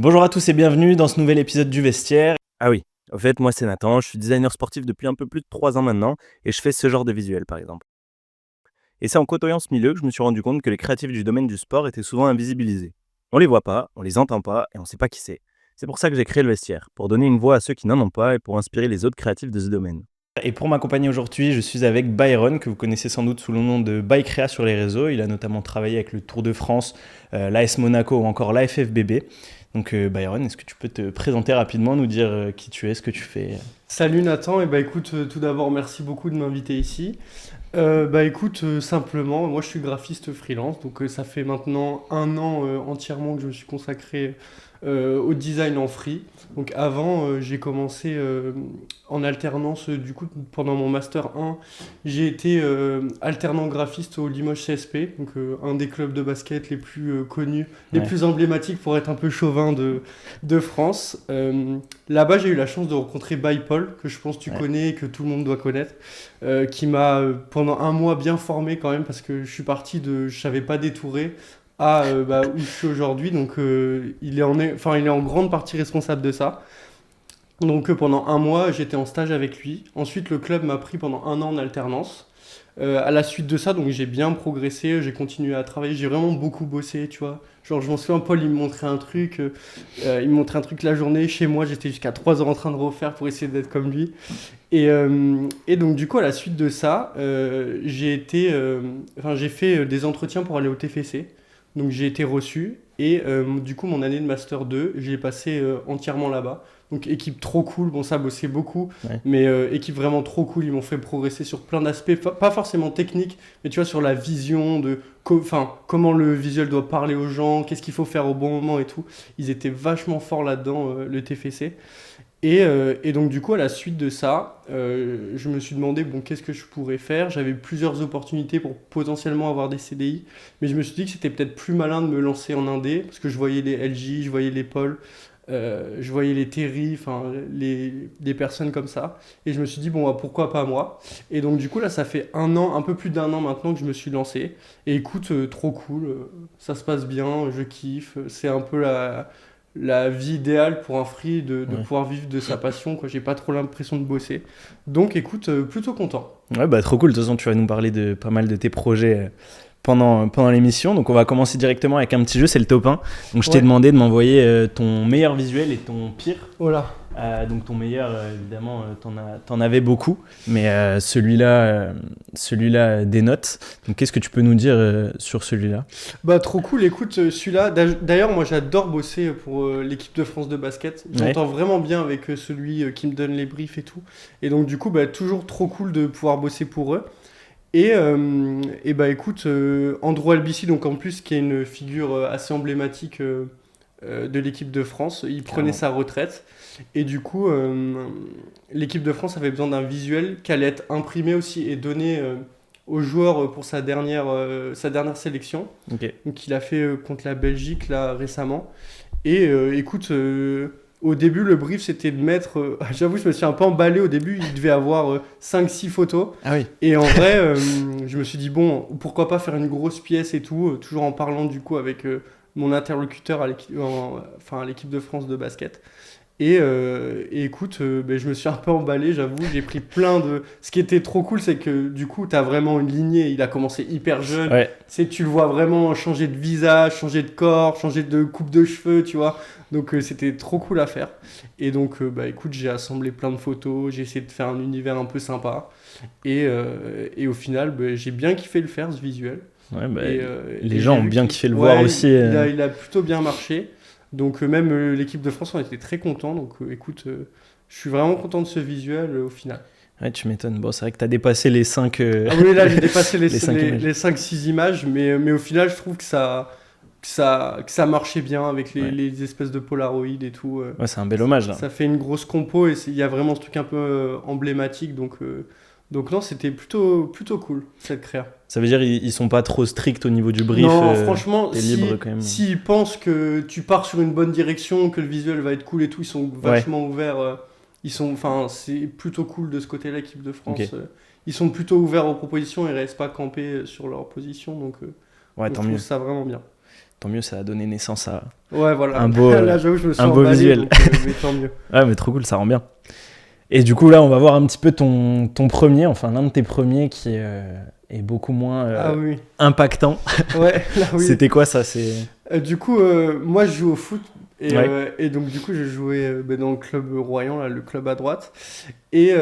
Bonjour à tous et bienvenue dans ce nouvel épisode du Vestiaire. Ah oui, en fait, moi c'est Nathan, je suis designer sportif depuis un peu plus de 3 ans maintenant et je fais ce genre de visuel par exemple. Et c'est en côtoyant ce milieu que je me suis rendu compte que les créatifs du domaine du sport étaient souvent invisibilisés. On les voit pas, on les entend pas et on sait pas qui c'est. C'est pour ça que j'ai créé le Vestiaire, pour donner une voix à ceux qui n'en ont pas et pour inspirer les autres créatifs de ce domaine. Et pour m'accompagner aujourd'hui, je suis avec Byron, que vous connaissez sans doute sous le nom de Bycrea sur les réseaux. Il a notamment travaillé avec le Tour de France, l'AS Monaco ou encore l'AFFBB. Donc Byron, est-ce que tu peux te présenter rapidement, nous dire qui tu es, ce que tu fais? Salut Nathan, et écoute, tout d'abord merci beaucoup de m'inviter ici. Simplement, moi je suis graphiste freelance, donc ça fait maintenant un an entièrement que je me suis consacré au design en free. Donc avant, j'ai commencé en alternance, du coup pendant mon master 1, j'ai été alternant graphiste au Limoges CSP, donc un des clubs de basket les plus connus, les Ouais. plus emblématiques pour être un peu chauvin de France. Là-bas, j'ai eu la chance de rencontrer Paul, que je pense que tu Ouais. connais et que tout le monde doit connaître, qui m'a pendant un mois bien formé quand même, parce que je suis parti de je savais pas détourer à où je suis aujourd'hui. Donc il est en grande partie responsable de ça. Donc pendant un mois, j'étais en stage avec lui. Ensuite, le club m'a pris pendant un an en alternance. À la suite de ça, donc j'ai bien progressé, j'ai continué à travailler, j'ai vraiment beaucoup bossé, tu vois. Genre, je m'en souviens, Paul, il me montrait un truc la journée. Chez moi, j'étais jusqu'à 3 heures en train de refaire pour essayer d'être comme lui. Et donc, du coup, à la suite de ça, j'ai fait des entretiens pour aller au TFC. Donc, j'ai été reçu. Et du coup, mon année de Master 2, je l'ai passé entièrement là-bas. Donc, équipe trop cool. Bon, ça bossait beaucoup. Ouais. Mais équipe vraiment trop cool. Ils m'ont fait progresser sur plein d'aspects. Pas forcément techniques, mais tu vois, sur la vision de comment le visuel doit parler aux gens, qu'est-ce qu'il faut faire au bon moment et tout. Ils étaient vachement forts là-dedans, le TFC. Et donc du coup, à la suite de ça, je me suis demandé, bon, qu'est-ce que je pourrais faire. J'avais plusieurs opportunités pour potentiellement avoir des CDI, mais je me suis dit que c'était peut-être plus malin de me lancer en indé, parce que je voyais les LG, je voyais les Paul, je voyais les Terry, enfin des personnes comme ça. Et je me suis dit, bon, bah, pourquoi pas moi. Et donc du coup, là, ça fait un an, un peu plus d'un an maintenant que je me suis lancé. Et écoute, trop cool, ça se passe bien, je kiffe. C'est un peu la vie idéale pour un free de Ouais. pouvoir vivre de sa passion, quoi. J'ai pas trop l'impression de bosser. Donc écoute, plutôt content. Ouais, bah trop cool. De toute façon, tu vas nous parler de pas mal de tes projets pendant l'émission. Donc on va commencer directement avec un petit jeu, c'est le top 1. Donc je t'ai Ouais. demandé de m'envoyer ton meilleur visuel et ton pire. Voilà. Donc ton meilleur, évidemment, t'en avais beaucoup, mais celui-là dénote. Donc qu'est-ce que tu peux nous dire sur celui-là? Bah trop cool, écoute, celui-là, d'ailleurs moi j'adore bosser pour l'équipe de France de basket. J'entends vraiment bien avec celui qui me donne les briefs et tout. Et donc du coup, bah toujours trop cool de pouvoir bosser pour eux. Et bah écoute, Andrew Albici, donc en plus qui est une figure assez emblématique de l'équipe de France, il prenait Carrément. sa retraite. Et du coup, l'équipe de France avait besoin d'un visuel qui allait être imprimé aussi et donné aux joueurs pour sa dernière sélection. Ok. Donc il a fait contre la Belgique là récemment. Et écoute, au début le brief c'était de mettre, j'avoue je me suis un peu emballé au début, il devait avoir 5-6 photos. Ah oui. Et en vrai, je me suis dit bon, pourquoi pas faire une grosse pièce et tout, toujours en parlant du coup avec mon interlocuteur à l'équipe de France de basket. Et écoute, je me suis un peu emballé, j'avoue. J'ai pris plein de. Ce qui était trop cool, c'est que du coup, tu as vraiment une lignée. Il a commencé hyper jeune. Ouais. Tu le vois vraiment changer de visage, changer de corps, changer de coupe de cheveux, tu vois. Donc, c'était trop cool à faire. Et donc, écoute, j'ai assemblé plein de photos. J'ai essayé de faire un univers un peu sympa. Et au final, j'ai bien kiffé le faire, ce visuel. Ouais, bah, Et les j'ai gens ont vu bien qu'il- kiffé le ouais, voir aussi. il a plutôt bien marché. Donc même l'équipe de France, on était très contents. Donc écoute, je suis vraiment content de ce visuel au final. Ouais, tu m'étonnes. Bon, c'est vrai que t'as dépassé les 5. Ah oui, là j'ai dépassé les, Les cinq les, images. les 5-6 images, mais au final je trouve que ça marchait bien avec les, Ouais. les espèces de Polaroid et tout. Ouais, c'est un bel hommage là. Ça fait une grosse compo et il y a vraiment ce truc un peu emblématique. Donc non, c'était plutôt cool cette créa. Ça veut dire ils sont pas trop stricts au niveau du brief. Non, franchement, t'es libre quand même. s'ils pensent que tu pars sur une bonne direction, que le visuel va être cool et tout, ils sont vachement ouverts. Enfin, c'est plutôt cool de ce côté-là, l'équipe de France. Ok. Ils sont plutôt ouverts aux propositions et restent pas campés sur leur position. Donc Ouais, je tant trouve mieux. ça vraiment bien. tant mieux, ça a donné naissance à Ouais, voilà. un beau, Là, j'avoue, je me suis un beau emballé, visuel. donc, mais tant mieux. Ouais, mais trop cool, ça rend bien. Et du coup, là, on va voir un petit peu ton premier, enfin l'un de tes premiers qui est beaucoup moins Ah oui. impactant. Ouais, là, oui. C'était quoi ça? Du coup, moi, je joue au foot. Ouais. Et donc, du coup, je jouais dans le club Royan, là, le club à droite. Et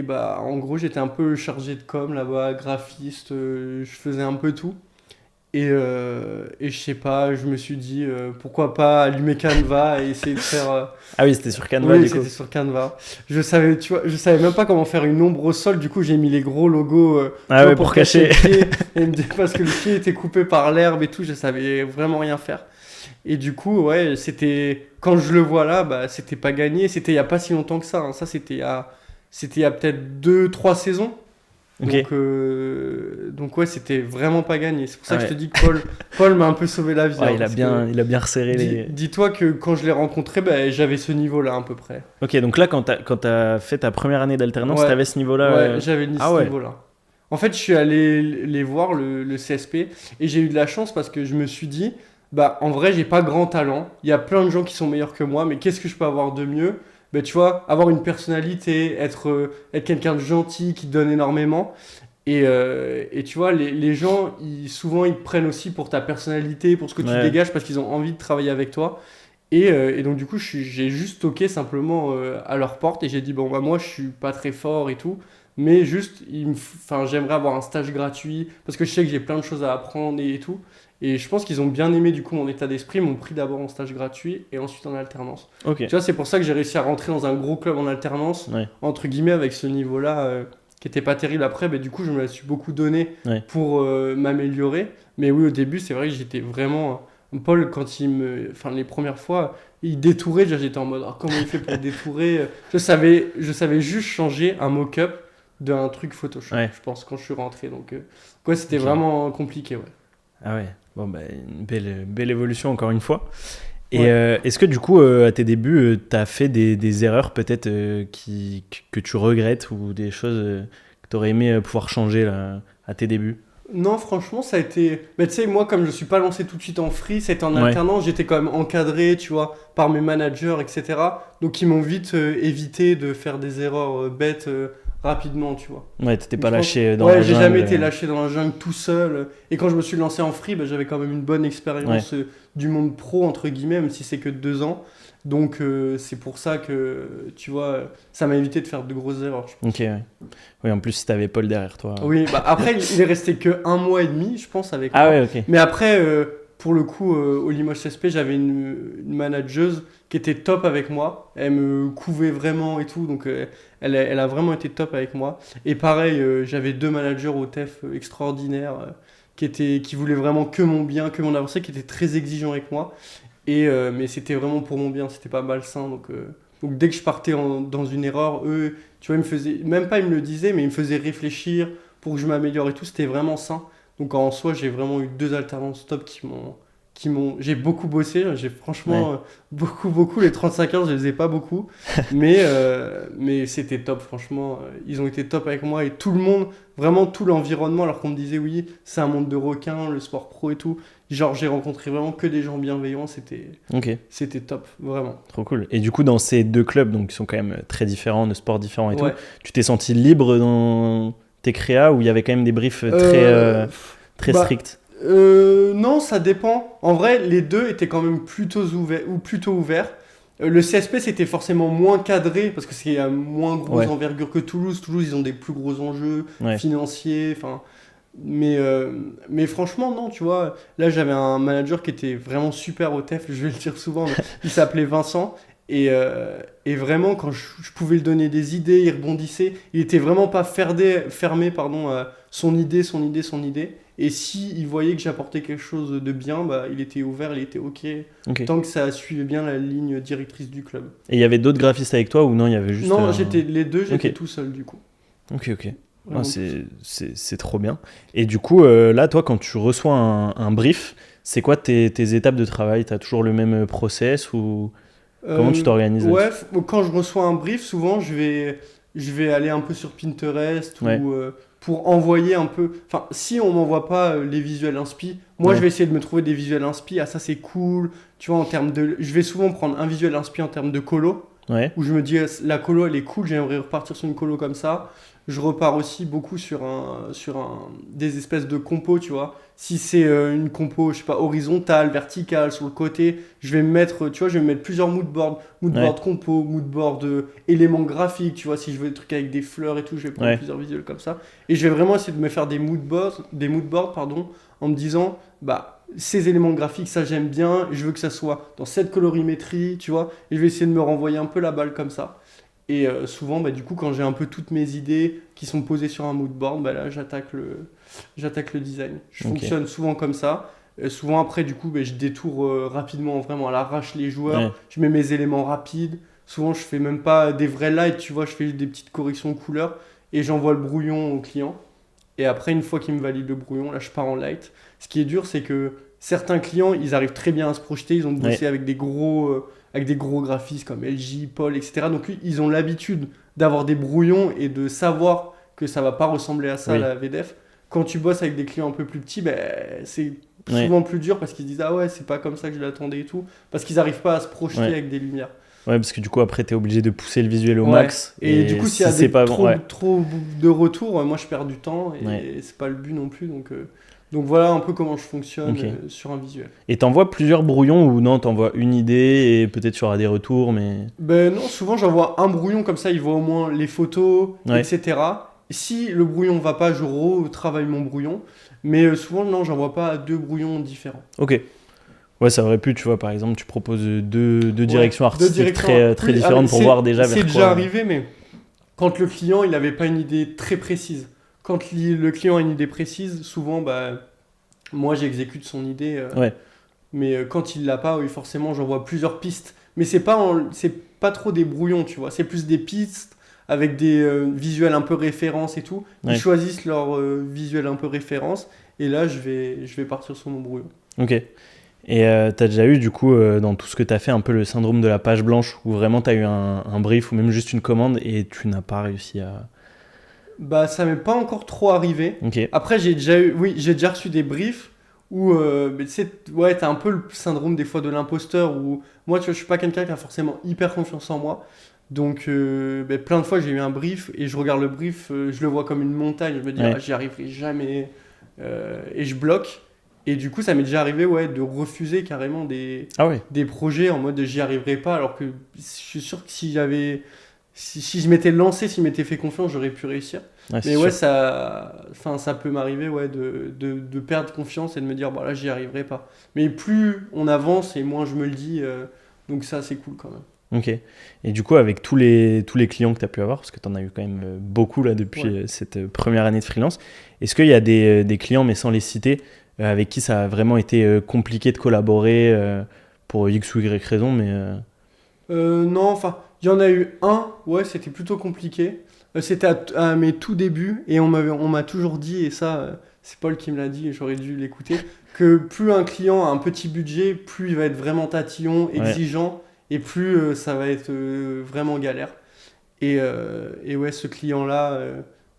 bah, en gros, j'étais un peu chargé de com là-bas, graphiste, je faisais un peu tout. Et je sais pas, je me suis dit, pourquoi pas allumer Canva et essayer de faire. Ah oui, c'était sur Canva, Oui, du coup. c'était sur Canva. Tu vois, je savais même pas comment faire une ombre au sol. Du coup, j'ai mis les gros logos tu Ah vois, ouais, pour cacher. le pied. Parce que le pied était coupé par l'herbe et tout, je savais vraiment rien faire. Et du coup, ouais, c'était quand je le vois là, bah, c'était pas gagné. C'était il y a pas si longtemps que ça. Hein. Ça, c'était il y a peut-être 2-3 saisons. Ok. Donc ouais, c'était vraiment pas gagné. C'est pour ça Ah que je ouais. te dis que Paul m'a un peu sauvé la vie. Ouais, hein, il a parce bien resserré que les. dis-toi que quand je l'ai rencontré, bah, j'avais ce niveau-là à peu près. Ok, donc là, quand t'as fait ta première année d'alternance, Ouais. t'avais ce niveau-là. Ouais, j'avais Ah ce ouais. niveau-là. En fait, je suis allé les voir, le CSP, et j'ai eu de la chance parce que je me suis dit, bah, en vrai, j'ai pas grand talent. Il y a plein de gens qui sont meilleurs que moi, mais qu'est-ce que je peux avoir de mieux? Bah, tu vois, avoir une personnalité, être quelqu'un de gentil, qui donne énormément. Et tu vois, les gens, souvent, ils te prennent aussi pour ta personnalité, pour ce que tu Ouais. dégages, parce qu'ils ont envie de travailler avec toi. Et donc, du coup, j'ai juste toqué simplement à leur porte et j'ai dit, bon, bah, moi, je suis pas très fort et tout, mais juste, enfin, j'aimerais avoir un stage gratuit, parce que je sais que j'ai plein de choses à apprendre et tout. Et je pense qu'ils ont bien aimé, du coup, mon état d'esprit, m'ont pris d'abord en stage gratuit et ensuite en alternance. Ok. Tu vois, c'est pour ça que j'ai réussi à rentrer dans un gros club en alternance, Ouais. entre guillemets, avec ce niveau-là qui était pas terrible après. Mais du coup, je me la suis beaucoup donné Ouais. pour m'améliorer. Mais oui, au début, c'est vrai que j'étais vraiment. Paul, quand enfin, les premières fois, il détourait. Déjà, j'étais en mode, ah, comment il fait pour détourer? Je savais juste changer un mock-up d'un truc Photoshop, Ouais. je pense, quand je suis rentré. Donc, ouais, c'était Ok. vraiment compliqué, ouais. Ah ouais. Bon, bah, une belle évolution encore une fois. Et Ouais. est-ce que du coup, à tes débuts, t'as fait des erreurs peut-être que tu regrettes ou des choses que t'aurais aimé pouvoir changer là, à tes débuts? Non, franchement, ça a été. Mais tu sais, moi, comme je suis pas lancé tout de suite en free, c'était en Ouais. alternance, j'étais quand même encadré, tu vois, par mes managers, etc. Donc, ils m'ont vite évité de faire des erreurs bêtes rapidement, tu vois. Ouais, t'étais pas Je pense- lâché dans ouais, la j'ai jungle. jamais été lâché dans la jungle tout seul. Et quand je me suis lancé en free, bah, j'avais quand même une bonne expérience du monde pro, entre guillemets, même si c'est que 2 ans. Donc, c'est pour ça que, tu vois, ça m'a évité de faire de grosses erreurs, je pense. Ok, ouais. Oui, en plus, si t'avais Paul derrière toi. Oui, bah après, il est resté que 1 mois et demi, je pense, avec Ah moi. ouais, ok. Mais après, pour le coup, au Limoges CSP, j'avais une manageuse qui était top avec moi. Elle me couvait vraiment et tout, donc elle a vraiment été top avec moi. Et pareil, j'avais 2 managers au TEF extraordinaires qui voulaient vraiment que mon bien, que mon avancée, qui étaient très exigeants avec moi. Mais c'était vraiment pour mon bien, c'était pas malsain. Donc dès que je partais dans une erreur, eux, tu vois, ils me faisaient, même pas ils me le disaient, mais ils me faisaient réfléchir pour que je m'améliore et tout, c'était vraiment sain. Donc en soi, j'ai vraiment eu 2 alternances top j'ai beaucoup bossé, j'ai franchement beaucoup, les 35 heures, je les ai pas beaucoup, mais c'était top, franchement, ils ont été top avec moi et tout le monde, vraiment tout l'environnement, alors qu'on me disait oui, c'est un monde de requins, le sport pro et tout, genre j'ai rencontré vraiment que des gens bienveillants, Ok, c'était top, vraiment. trop cool. Et du coup, dans ces deux clubs, donc qui sont quand même très différents, de sports différents et Ouais. tout, tu t'es senti libre dans tes créas où il y avait quand même des briefs très bah, stricts? Non, ça dépend. En vrai, les deux étaient quand même plutôt ouverts. Le CSP, c'était forcément moins cadré parce que c'est à moins grosse envergure que Toulouse. Toulouse, ils ont des plus gros enjeux financiers. Mais franchement, non, tu vois. Là, j'avais un manager qui était vraiment super au TEF, je vais le dire souvent, mais il s'appelait Vincent. Et vraiment, quand je pouvais lui donner des idées, il rebondissait. Il était vraiment pas fermé à son idée. Et s'il voyait que j'apportais quelque chose de bien, bah, il était ouvert, il était OK. Tant que ça suivait bien la ligne directrice du club. Et il y avait d'autres graphistes avec toi ou non, il y avait juste... Non, j'étais tout seul du coup. Ok. Vraiment. C'est trop bien. Et du coup, là, toi, quand tu reçois un brief, c'est quoi tes étapes de travail? Tu as toujours le même process ou comment tu t'organises? Ouais, quand je reçois un brief, souvent je vais aller un peu sur Pinterest ou pour envoyer un peu. Enfin, si on m'envoie pas les visuels inspi, moi Ouais. je vais essayer de me trouver des visuels inspi. Ah, ça c'est cool. Tu vois, en termes de. Je vais souvent prendre un visuel inspi en termes de colo, Ouais. où je me dis la colo elle est cool, j'aimerais repartir sur une colo comme ça. Je repars aussi beaucoup des espèces de compos, tu vois. Si c'est une compo, je sais pas, horizontale, verticale, sur le côté, je vais me mettre, tu vois, je vais me mettre plusieurs moodboards, moodboard compo, moodboard éléments graphiques, tu vois, si je veux des trucs avec des fleurs et tout, je vais prendre Ouais. plusieurs visuels comme ça. Et je vais vraiment essayer de me faire des moodboards, pardon, en me disant, bah, ces éléments graphiques, ça j'aime bien, je veux que ça soit dans cette colorimétrie, tu vois, et je vais essayer de me renvoyer un peu la balle comme ça. Et souvent, bah, du coup, quand j'ai un peu toutes mes idées qui sont posées sur un moodboard, bah, là, j'attaque le design. Je Ok. fonctionne souvent comme ça. Souvent, après, du coup, bah, je détourne rapidement, vraiment à l'arrache les joueurs. Ouais. Je mets mes éléments rapides. Souvent, je fais même pas des vrais lights, tu vois, je fais des petites corrections de couleurs et j'envoie le brouillon au client. Et après, une fois qu'il me valide le brouillon, là, je pars en light. Ce qui est dur, c'est que certains clients, ils arrivent très bien à se projeter. Ils ont bossé avec avec des gros graphistes comme LG, Paul, etc. Donc, ils ont l'habitude d'avoir des brouillons et de savoir que ça va pas ressembler à ça, Oui. la VDF. Quand tu bosses avec des clients un peu plus petits, ben, c'est Ouais. souvent plus dur parce qu'ils se disent ah ouais, c'est pas comme ça que je l'attendais et tout. Parce qu'ils n'arrivent pas à se projeter Ouais. avec des lumières. Ouais, parce que du coup, après, t'es obligé de pousser le visuel au Ouais. max. Et du coup, s'il y a si c'est pas bon, trop de retours, moi je perds du temps et Ouais. c'est pas le but non plus. Donc voilà un peu comment je fonctionne Ok. sur un visuel. Et t'envoies plusieurs brouillons ou non, t'envoies une idée et peut-être tu auras des retours, mais. Ben non, souvent j'envoie un brouillon comme ça, il voit au moins les photos, Ouais. etc. Si le brouillon va pas, je retravaille mon brouillon. Mais souvent, non, j'envoie pas deux brouillons différents. Ok. Ouais, ça aurait pu, tu vois, par exemple, tu proposes deux directions Ouais, artistiques deux directions. très Oui, différentes pour c'est- voir déjà vers C'est quoi. déjà arrivé, mais quand le client il n'avait pas une idée très précise. Quand le client a une idée précise, souvent, bah, moi j'exécute son idée. Ouais. Mais quand il l'a pas, oui, forcément, j'envoie plusieurs pistes. Mais c'est pas trop des brouillons, tu vois. C'est plus des pistes avec des visuels un peu références et tout. Ils Ouais. choisissent leur visuel un peu référence. Et là, je vais partir sur mon brouillon. Ok. Et t'as déjà eu, du coup, dans tout ce que t'as fait, un peu le syndrome de la page blanche, où vraiment t'as eu un brief ou même juste une commande et tu n'as pas réussi à. Bah, ça m'est pas encore trop arrivé. Ok. Après, j'ai déjà reçu des briefs où, mais tu sais, ouais, t'as un peu le syndrome des fois de l'imposteur où moi, tu vois, je suis pas quelqu'un qui a forcément hyper confiance en moi. Donc, plein de fois, j'ai eu un brief et je regarde le brief, je le vois comme une montagne. Je me dis, Ouais. ah, j'y arriverai jamais. Et je bloque. Et du coup, ça m'est déjà arrivé, ouais, de refuser carrément Ah ouais. des projets en mode j'y arriverai pas, alors que je suis sûr que si je m'étais lancé, si je m'étais fait confiance, j'aurais pu réussir. Ouais, c'est Mais ouais, sûr. ça peut m'arriver ouais, de perdre confiance et de me dire, bah là, j'y arriverai pas. Mais plus on avance et moins je me le dis, donc ça, c'est cool quand même. Ok. Et du coup, avec tous les clients que tu as pu avoir, parce que tu en as eu quand même beaucoup là depuis Ouais. cette première année de freelance, est-ce qu'il y a des clients, mais sans les citer, avec qui ça a vraiment été compliqué de collaborer pour X ou Y raison, mais Non, enfin, il y en a eu un, ouais, c'était plutôt compliqué. C'était à mes tout débuts et on m'a toujours dit, et ça, c'est Paul qui me l'a dit et j'aurais dû l'écouter, que plus un client a un petit budget, plus il va être vraiment tatillon, Ouais. exigeant, et plus ça va être vraiment galère. Et ouais, ce client-là,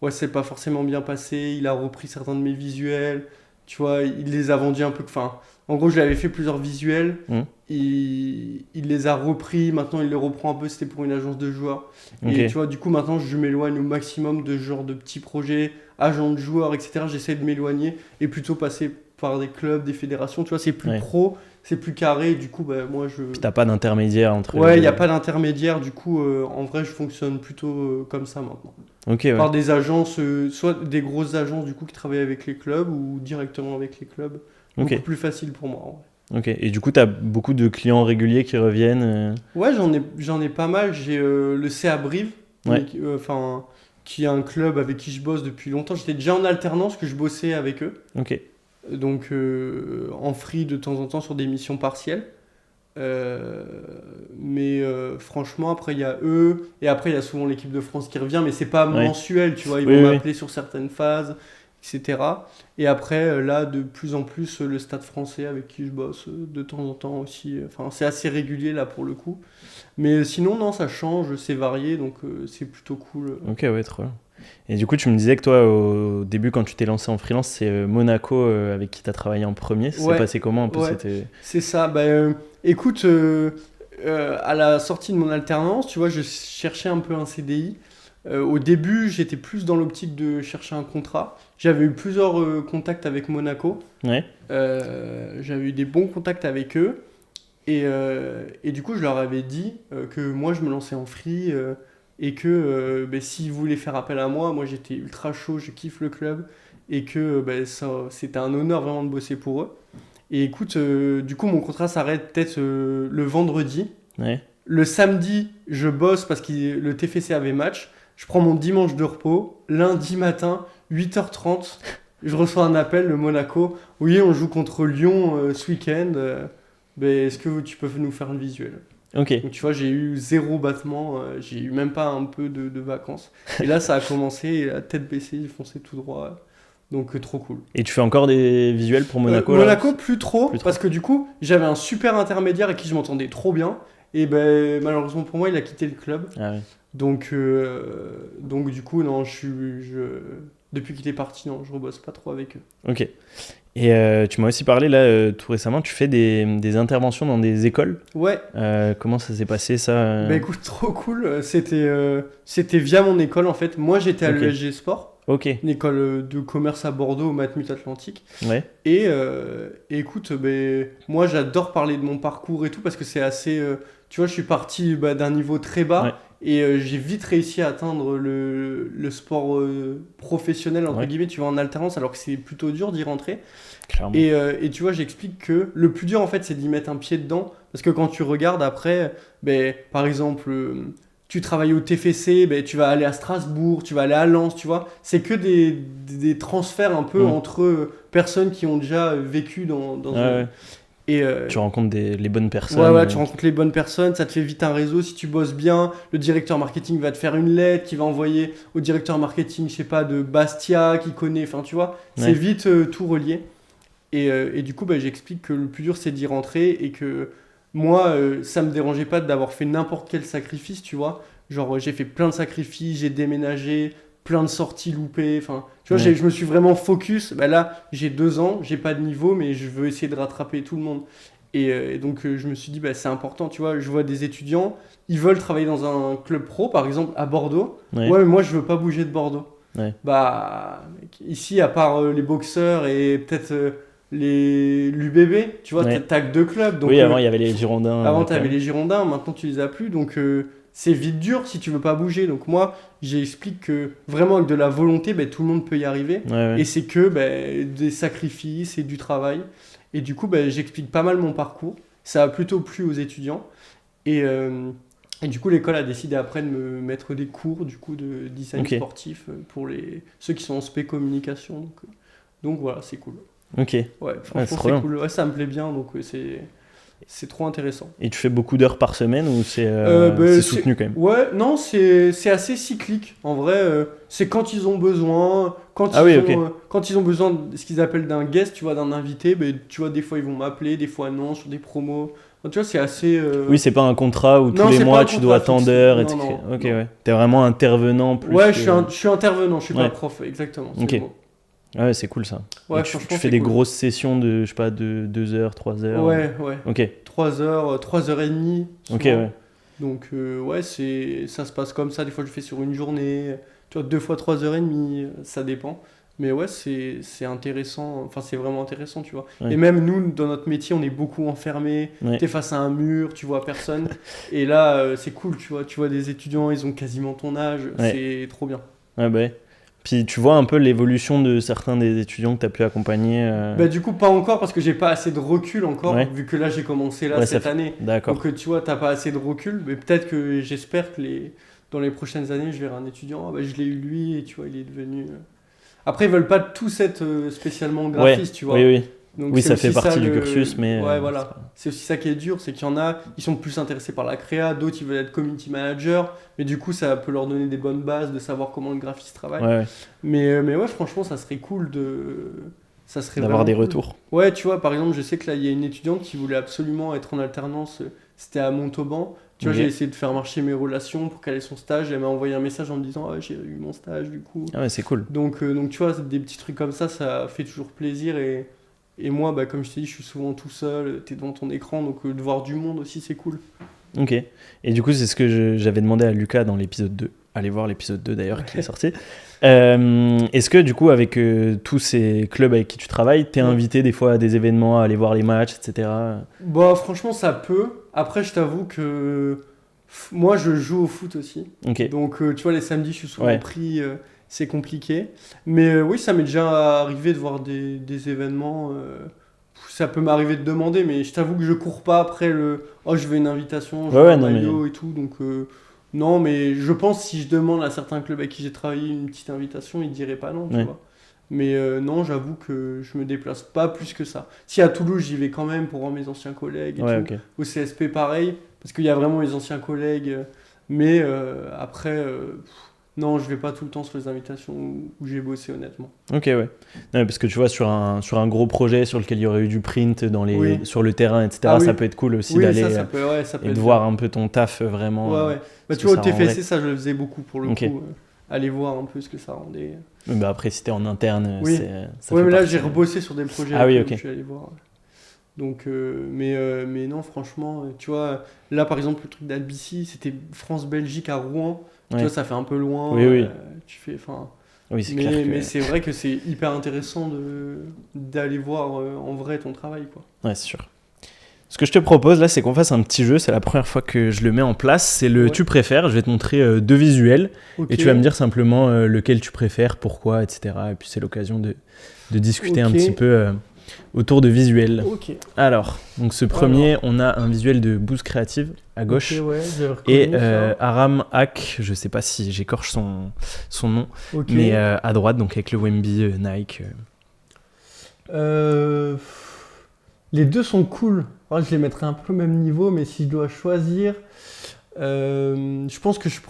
ouais, c'est pas forcément bien passé. Il a repris certains de mes visuels. Tu vois, il les a vendus un peu. Enfin, en gros, je lui avais fait plusieurs visuels. Mhm. Il les a repris. Maintenant, il les reprend un peu. C'était pour une agence de joueurs. Et Ok. tu vois, du coup, maintenant, je m'éloigne au maximum de ce genre de petits projets, agents de joueurs, etc. J'essaie de m'éloigner et plutôt passer par des clubs, des fédérations. Tu vois, c'est plus Ouais. pro, c'est plus carré. Et du coup, bah, moi, Puis t'as pas d'intermédiaire entre Ouais, les il n'y a deux. pas d'intermédiaire, du coup, en vrai, je fonctionne plutôt comme ça maintenant. Ok, ouais. Par des agences, soit des grosses agences du coup qui travaillent avec les clubs ou directement avec les clubs. Ok. Beaucoup plus facile pour moi. En vrai. Ok. Et du coup, t'as beaucoup de clients réguliers qui reviennent. Ouais, j'en ai pas mal. J'ai le CA Brive, Ouais. enfin, qui est un club avec qui je bosse depuis longtemps. J'étais déjà en alternance que je bossais avec eux. Ok. Donc en free de temps en temps sur des missions partielles. Mais franchement, après il y a eux, et après il y a souvent l'équipe de France qui revient, mais c'est pas Ouais. mensuel, tu vois, ils Oui, vont oui. m'appeler sur certaines phases, etc. Et après, là, de plus en plus, le Stade français avec qui je bosse de temps en temps aussi, enfin c'est assez régulier là pour le coup. Mais sinon, non, ça change, c'est varié, donc c'est plutôt cool. Ok, ouais, trop bien. Et du coup, tu me disais que toi, au début, quand tu t'es lancé en freelance, c'est Monaco avec qui tu as travaillé en premier. Ça s'est passé comment un peu c'était... C'est ça. Écoute, à la sortie de mon alternance, tu vois, je cherchais un peu un CDI. Au début, j'étais plus dans l'optique de chercher un contrat. J'avais eu plusieurs contacts avec Monaco. Ouais. J'avais eu des bons contacts avec eux. Et du coup, je leur avais dit que moi, je me lançais en free et que s'ils voulaient faire appel à moi j'étais ultra chaud, je kiffe le club et que c'était un honneur vraiment de bosser pour eux. Et écoute, du coup, mon contrat s'arrête peut-être le vendredi. Ouais. Le samedi, je bosse parce que le TFC avait match. Je prends mon dimanche de repos. Lundi matin, 8h30, je reçois un appel de Monaco. Oui, on joue contre Lyon ce week-end. Est-ce que tu peux nous faire une visuelle? Ok. Donc tu vois, j'ai eu zéro battement. J'ai eu même pas un peu de vacances. Et là, ça a commencé, et la tête baissée, j'ai foncé tout droit. Donc trop cool. Et tu fais encore des visuels pour Monaco Monaco, plus trop, parce que du coup, j'avais un super intermédiaire avec qui je m'entendais trop bien. Et malheureusement pour moi, il a quitté le club. Ah ouais. Donc du coup, non, depuis qu'il est parti, non, je rebosse pas trop avec eux. Ok. Et tu m'as aussi parlé là tout récemment, tu fais des interventions dans des écoles. Ouais. Comment ça s'est passé ça Écoute, trop cool. C'était via mon école en fait. Moi, j'étais à l'ESG Sport. Ok. Une école de commerce à Bordeaux, au Matmut Atlantique. Ouais. Et écoute, moi j'adore parler de mon parcours et tout parce que c'est assez. Tu vois, je suis parti d'un niveau très bas. Ouais. Et j'ai vite réussi à atteindre le sport professionnel, entre guillemets, tu vois, en alternance, alors que c'est plutôt dur d'y rentrer. Clairement. Et tu vois, j'explique que le plus dur, en fait, c'est d'y mettre un pied dedans. Parce que quand tu regardes après, par exemple, tu travailles au TFC, tu vas aller à Strasbourg, tu vas aller à Lens, tu vois. C'est que des transferts un peu entre personnes qui ont déjà vécu dans ouais. Et tu rencontres les bonnes personnes. Ouais, tu rencontres les bonnes personnes, ça te fait vite un réseau. Si tu bosses bien, le directeur marketing va te faire une lettre qui va envoyer au directeur marketing, je sais pas, de Bastia, qui connaît, enfin tu vois, c'est vite tout relié. Et du coup, j'explique que le plus dur c'est d'y rentrer et que moi, ça me dérangeait pas d'avoir fait n'importe quel sacrifice, tu vois. Genre, j'ai fait plein de sacrifices, j'ai déménagé, plein de sorties loupées, enfin... Tu vois, je me suis vraiment focus. Là, j'ai 2 ans, j'ai pas de niveau, mais je veux essayer de rattraper tout le monde. Et donc, je me suis dit, c'est important, tu vois. Je vois des étudiants, ils veulent travailler dans un club pro, par exemple à Bordeaux. Ouais, mais moi, je veux pas bouger de Bordeaux. Ouais. Ici, à part les boxeurs et peut-être l'UBB, tu vois, t'as que 2 clubs. Donc, oui, avant, il y avait les Girondins. Avant, t'avais les Girondins, maintenant, tu les as plus. Donc... c'est vite dur si tu veux pas bouger. Donc moi, j'explique que vraiment avec de la volonté, tout le monde peut y arriver. Ouais. Et c'est que des sacrifices et du travail. Et du coup, j'explique pas mal mon parcours. Ça a plutôt plu aux étudiants. Et du coup, l'école a décidé après de me mettre des cours du coup, de design sportif pour ceux qui sont en spé communication. Donc voilà, c'est cool. Ok. Ouais, franchement, c'est cool. Ouais, ça me plaît bien. Donc c'est trop intéressant. Et tu fais beaucoup d'heures par semaine ou c'est soutenu quand même? Ouais, non, c'est assez cyclique. En vrai, c'est quand ils ont besoin, quand ils ont besoin de ce qu'ils appellent d'un guest, tu vois, d'un invité, tu vois, des fois ils vont m'appeler, des fois non, sur des promos. Donc, tu vois, c'est assez... Oui, c'est pas un contrat où tous les mois tu dois tant d'heures, etc. Ok, ouais. T'es vraiment intervenant plus. Ouais, je suis intervenant, je suis pas prof, exactement. Ok. Ouais, c'est cool ça. Ouais, tu fais des grosses sessions de, je sais pas, de 2 heures, 3 heures. Ouais. Ok. 3 heures, 3 heures et demie. Souvent. Ok, ouais. Donc, ça se passe comme ça. Des fois, je fais sur une journée. Tu vois, 2 fois 3 heures et demie, ça dépend. Mais ouais, c'est intéressant. Enfin, c'est vraiment intéressant, tu vois. Ouais. Et même nous, dans notre métier, on est beaucoup enfermés. Ouais. T'es face à un mur, tu vois personne. Et là, c'est cool, tu vois. Tu vois des étudiants, ils ont quasiment ton âge. Ouais. C'est trop bien. Ouais. Puis tu vois un peu l'évolution de certains des étudiants que tu as pu accompagner Du coup, pas encore parce que j'ai pas assez de recul encore, vu que là j'ai commencé cette année. D'accord. Donc tu vois, t'as pas assez de recul, mais peut-être que j'espère que dans les prochaines années, je verrai un étudiant, je l'ai eu lui et tu vois, il est devenu... Après, ils veulent pas tous être spécialement graphistes, tu vois. Oui. Donc, oui, ça fait partie du cursus, mais... Ouais, voilà. C'est aussi ça qui est dur, c'est qu'il y en a, ils sont plus intéressés par la créa, d'autres, ils veulent être community manager, mais du coup, ça peut leur donner des bonnes bases de savoir comment le graphiste travaille. Ouais. Mais ouais, franchement, ça serait cool d'avoir des retours. Ouais, tu vois, par exemple, je sais que là, il y a une étudiante qui voulait absolument être en alternance c'était à Montauban. Tu vois, Ok. j'ai essayé de faire marcher mes relations pour caler son stage. Elle m'a envoyé un message en me disant ah, j'ai eu mon stage du coup. Ah ouais, c'est cool. Donc tu vois, des petits trucs comme ça fait toujours plaisir. Et moi, bah, comme je t'ai dit, je suis souvent tout seul, t'es devant ton écran, donc de voir du monde aussi, c'est cool. Ok. Et du coup, c'est ce que j'avais demandé à Lucas dans l'épisode 2. Allez voir l'épisode 2 d'ailleurs qui est sorti. Est-ce que du coup, avec tous ces clubs avec qui tu travailles, t'es Ouais. invité des fois à des événements, à aller voir les matchs, etc. Bah, franchement, ça peut. Après, je t'avoue que moi, je joue au foot aussi. Ok. Donc, tu vois, les samedis, je suis souvent Ouais. pris, c'est compliqué. Mais oui, ça m'est déjà arrivé de voir des événements. Ça peut m'arriver de demander, mais je t'avoue que je cours pas après le oh, je veux une invitation, je Ouais, veux ouais, un non, mais- maillot et tout. Donc, non, mais je pense si je demande à certains clubs avec qui j'ai travaillé une petite invitation, ils diraient pas non, tu Ouais. vois. Mais non, j'avoue que je me déplace pas plus que ça. Si à Toulouse, j'y vais quand même pour voir mes anciens collègues et Ouais, tout. ok. Au CSP, pareil, parce qu'il y a vraiment les anciens collègues. Mais après, non, je vais pas tout le temps sur les invitations où j'ai bossé, honnêtement. Ok, ouais. Non, parce que tu vois, sur un gros projet sur lequel il y aurait eu du print Oui. sur le terrain, etc., Ah oui. ça peut être cool aussi Oui, d'aller ça peut, ouais, ça peut et de être voir un peu ton taf vraiment. bien. Ouais, ouais. Bah, parce tu que vois, au ça TFC, rendrait- ça, je le faisais beaucoup pour le Ok. coup. Aller voir un peu ce que ça rendait. Bah après, si t'es en interne, Oui. ça Ouais, fait mais là, partie. j'ai rebossé sur des projets Ah oui, où ok. je suis allé voir. Donc, mais non, franchement, tu vois, là, par exemple, le truc d'Albici, c'était France-Belgique à Rouen. Tu Ouais. vois, ça fait un peu loin. Oui, oui. Tu fais, enfin. Oui, c'est clair que. Mais c'est vrai que c'est hyper intéressant d'aller voir en vrai ton travail, quoi. Ouais, c'est sûr. Ce que je te propose là, c'est qu'on fasse un petit jeu. C'est la première fois que je le mets en place. C'est le Ouais. tu préfères. Je vais te montrer 2 visuels Ok. et tu vas me dire simplement lequel tu préfères, pourquoi, etc. Et puis c'est l'occasion de discuter un Ok. petit peu autour de visuels. Ok. Alors, donc ce premier, on a un visuel de Boost Creative à gauche. Ok, ouais, j'ai Et reconnu ça. Aram Hack, je sais pas si j'écorche son nom, Ok. mais à droite, donc avec le Wemby Nike. Les deux sont cool. Alors, je les mettrais un peu au même niveau, mais si je dois choisir, je pense que je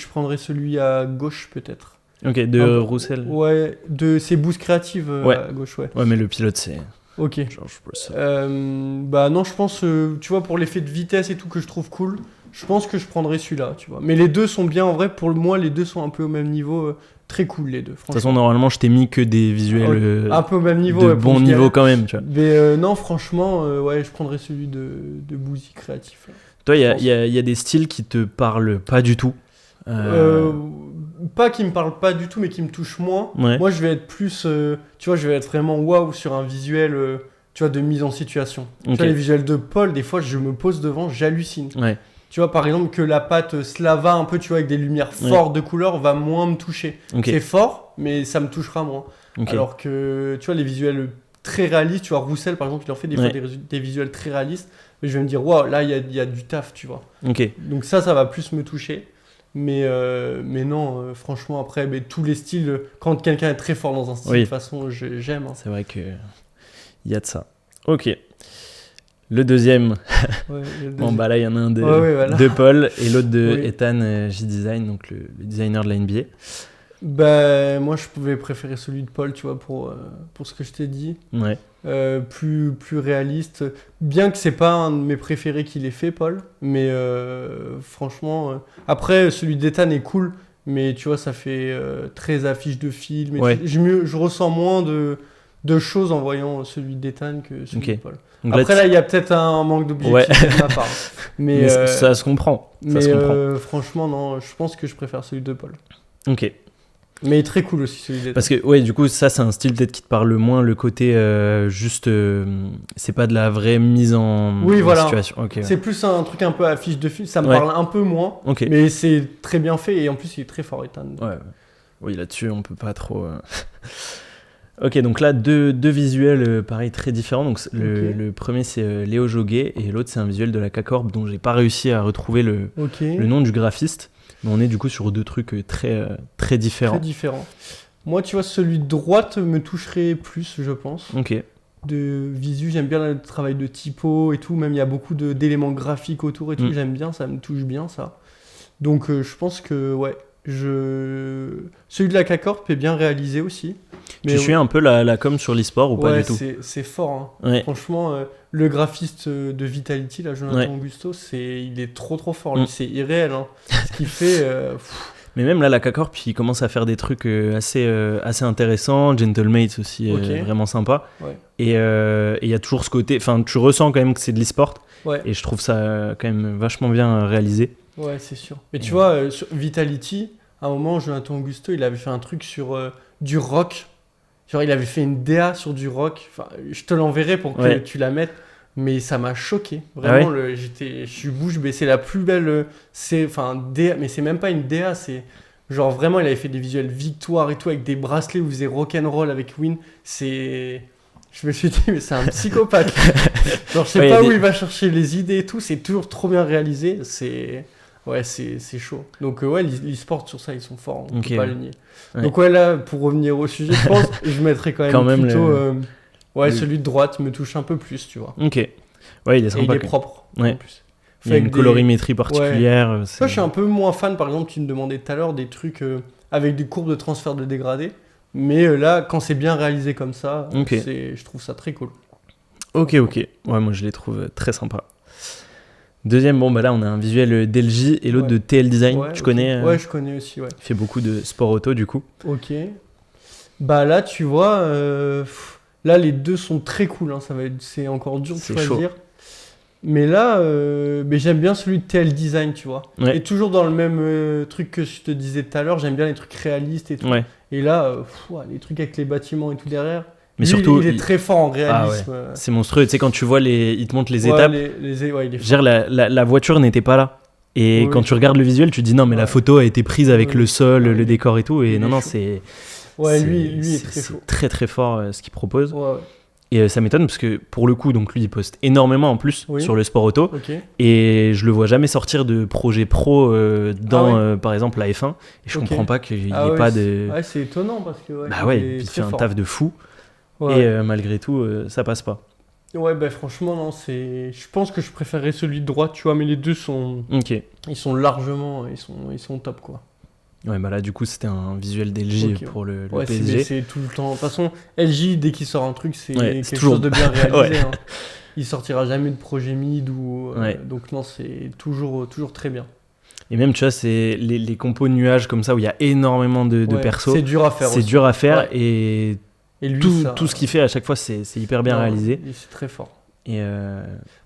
prendrais celui à gauche peut-être. Ok, de Un peu- Roussel. Ouais, c'est Boost Creative Ouais. à gauche, ouais. Ouais, mais le pilote, c'est Ok. George Russell. Bah non, je pense, tu vois, pour l'effet de vitesse et tout que je trouve cool, je pense que je prendrais celui-là, tu vois. Mais les deux sont bien, en vrai, pour moi, les deux sont un peu au même niveau. Très cool, les deux, De toute façon, franchement. normalement, je t'ai mis que des visuels Un peu au même niveau. de ouais, pour bon que je niveau galère. quand même, tu vois. Mais non, franchement, ouais, je prendrais celui de Boozy Créatif. Là. Toi, il y, Je a- pense. il y a- il y a des styles qui te parlent pas du tout. Pas qui me parle pas du tout, mais qui me touche moins. Ouais. Moi, je vais être plus, tu vois, je vais être vraiment waouh sur un visuel, tu vois, de mise en situation. Ok. Tu vois, les visuels de Paul, des fois, je me pose devant, j'hallucine. Ouais. Tu vois, par exemple, que la pâte Slava, un peu, tu vois, avec des lumières Ouais. fortes de couleurs, va moins me toucher. Ok. C'est fort, mais ça me touchera moins. Ok. Alors que, tu vois, les visuels très réalistes, tu vois, Roussel, par exemple, il en fait des fois Ouais. des visuels très réalistes, mais je vais me dire, waouh, là, il y a du taf, tu vois. Ok. Donc ça va plus me toucher. Mais non, franchement, après, mais tous les styles, quand quelqu'un est très fort dans un style, Oui. de toute façon, j'aime. hein. C'est vrai que il y a de ça. Ok. Le deuxième, Ouais, le bon deuxième. bah là il y en a un de, Ouais, ouais, voilà. de Paul et l'autre de Oui. Ethan J-Design, donc le designer de la NBA. Ben, moi, je pouvais préférer celui de Paul, tu vois, pour ce que je t'ai dit. Ouais. Plus réaliste. Bien que c'est pas un de mes préférés qu'il ait fait, Paul. Mais franchement, après, celui d'Ethan est cool. Mais tu vois, ça fait 13 affiches de films. Et Ouais. je ressens moins de choses en voyant celui d'Ethan que celui Ok. de Paul. Donc Après, là, là, il y a peut-être un manque d'objectivité de ma part. Mais, mais ça se comprend. Ça se comprend. franchement, non, je pense que je préfère celui de Paul. Ok. Mais très cool aussi, celui d'Ethan. Parce que, ouais, du coup, ça, c'est un style peut-être qui te parle moins, le côté juste. C'est pas de la vraie mise en, Oui, en voilà. situation. Ok. Ouais. C'est plus un truc un peu affiche de film, ça me Ouais. parle un peu moins, Ok. mais c'est très bien fait et en plus il est très fort, Ethan. Ouais. Oui, là-dessus, on peut pas trop. Ok, donc là, deux visuels, pareil, très différents. Donc, le, Ok. le premier, c'est Léo Joguet, et l'autre, c'est un visuel de la K-Corp, dont j'ai pas réussi à retrouver le Ok, nom du graphiste. Mais on est du coup sur deux trucs très différents. très différent. Moi, tu vois, celui de droite me toucherait plus, je pense. Ok. De visu, j'aime bien le travail de typo et tout, même il y a beaucoup d'éléments graphiques autour et tout, Mm. j'aime bien, ça me touche bien ça. Donc je pense que, ouais, Celui de la K-Corp est bien réalisé aussi. Tu suis un peu la com sur l'e-sport ou pas ouais, du tout? c'est fort. Hein. Ouais. Franchement, le graphiste de Vitality, là, Jonathan Ouais. Augusto, il est trop fort. Lui, c'est irréel. Hein. Ce qu'il fait. Mais même là, la K-Corp, il commence à faire des trucs assez intéressants. Gentlemates aussi, Ok. vraiment sympa. Ouais. Et il y a toujours ce côté, enfin, tu ressens quand même que c'est de l'e-sport. Ouais. Et je trouve ça quand même vachement bien réalisé. Ouais, c'est sûr. Mais tu vois, sur Vitality, à un moment, Jonathan Augusto, il avait fait un truc sur du rock. Genre, il avait fait une DA sur du rock. Enfin, je te l'enverrai pour que Ouais. tu la mettes. Mais ça m'a choqué. Vraiment, je suis bouche bée. C'est la plus belle. DA, mais c'est même pas une DA. C'est genre vraiment, il avait fait des visuels victoire et tout avec des bracelets où il faisait rock'n'roll avec Win. Je me suis dit, mais c'est un psychopathe. Genre, je sais Ouais, pas où il va chercher les idées et tout. C'est toujours trop bien réalisé. Ouais, c'est chaud. Donc, ouais, l'e-sport sur ça, ils sont forts. On Ok, peut pas ouais. le nier. Ouais. Donc, ouais, là, pour revenir au sujet, je pense, je mettrais quand même plutôt. Celui de droite me touche un peu plus, tu vois. Ok. Ouais, il est Et sympa. il est quand même. propre. Ouais. En plus. Il y a Fait une que colorimétrie particulière. Moi, je suis un peu moins fan, par exemple, tu me demandais tout à l'heure des trucs avec des courbes de transfert de dégradé. Mais là, quand c'est bien réalisé comme ça, Ok. je trouve ça très cool. Ok. Ouais, moi je les trouve très sympas. Deuxième, bon, bah là on a un visuel d'LG et l'autre Ouais. de TL Design. Ouais, Tu ok. connais Ouais, je connais aussi, ouais. Il fait beaucoup de sport auto du coup. Ok. Bah là, tu vois, là, les deux sont très cool. Hein, c'est encore dur de C'est choisir. Mais là, mais j'aime bien celui de TL Design, tu vois. Ouais. Et toujours dans le même truc que je te disais tout à l'heure, j'aime bien les trucs réalistes et tout. Ouais. Et là, les trucs avec les bâtiments et tout derrière. Mais Lui, surtout, il est très fort en réalisme. c'est monstrueux. Tu sais, quand tu vois il te montre les Ouais, étapes, ouais, il est je veux fort. dire, la voiture n'était pas là. Et Oui, quand oui. tu regardes le visuel, tu te dis non, mais la Ouais. photo a été prise avec Oui, le oui. sol, Ouais, le il- décor et tout. Et il non, est non, chaud. c'est. Ouais, c'est- lui est très chaud. très très fort ce qu'il propose. Ouais, ouais. Et ça m'étonne parce que pour le coup, donc lui, il poste énormément en plus Oui. sur le sport auto. Ok. Et je le vois jamais sortir de projet pro dans, Ah par exemple, la F1. Et je Ok. comprends pas qu'il n'y Ah ait ouais, pas de. Ouais, c'est étonnant parce que. Ouais, Bah ouais, est il très fait un fort. taf de fou. Ouais. Et malgré tout, ça passe pas. Ouais, bah franchement, non, je pense que je préférerais celui de droite, tu vois, mais les deux Ok. ils sont largement, ils sont top, quoi. Ouais, bah là, du coup, c'était un visuel d'LG Ok, pour le Ouais, PSG. c'est tout le temps. De toute façon, LG, dès qu'il sort un truc, c'est Ouais, quelque c'est toujours- chose de bien réalisé. Ouais. Hein. Il sortira jamais de projet mid ou. Ouais. Donc, non, c'est toujours très bien. Et même, tu vois, c'est les compos de nuages comme ça où il y a énormément de Ouais, persos. c'est dur à faire C'est aussi. dur à faire Ouais. et Et lui, tout ce qu'il fait à chaque fois, c'est hyper bien non, réalisé. C'est très fort. Et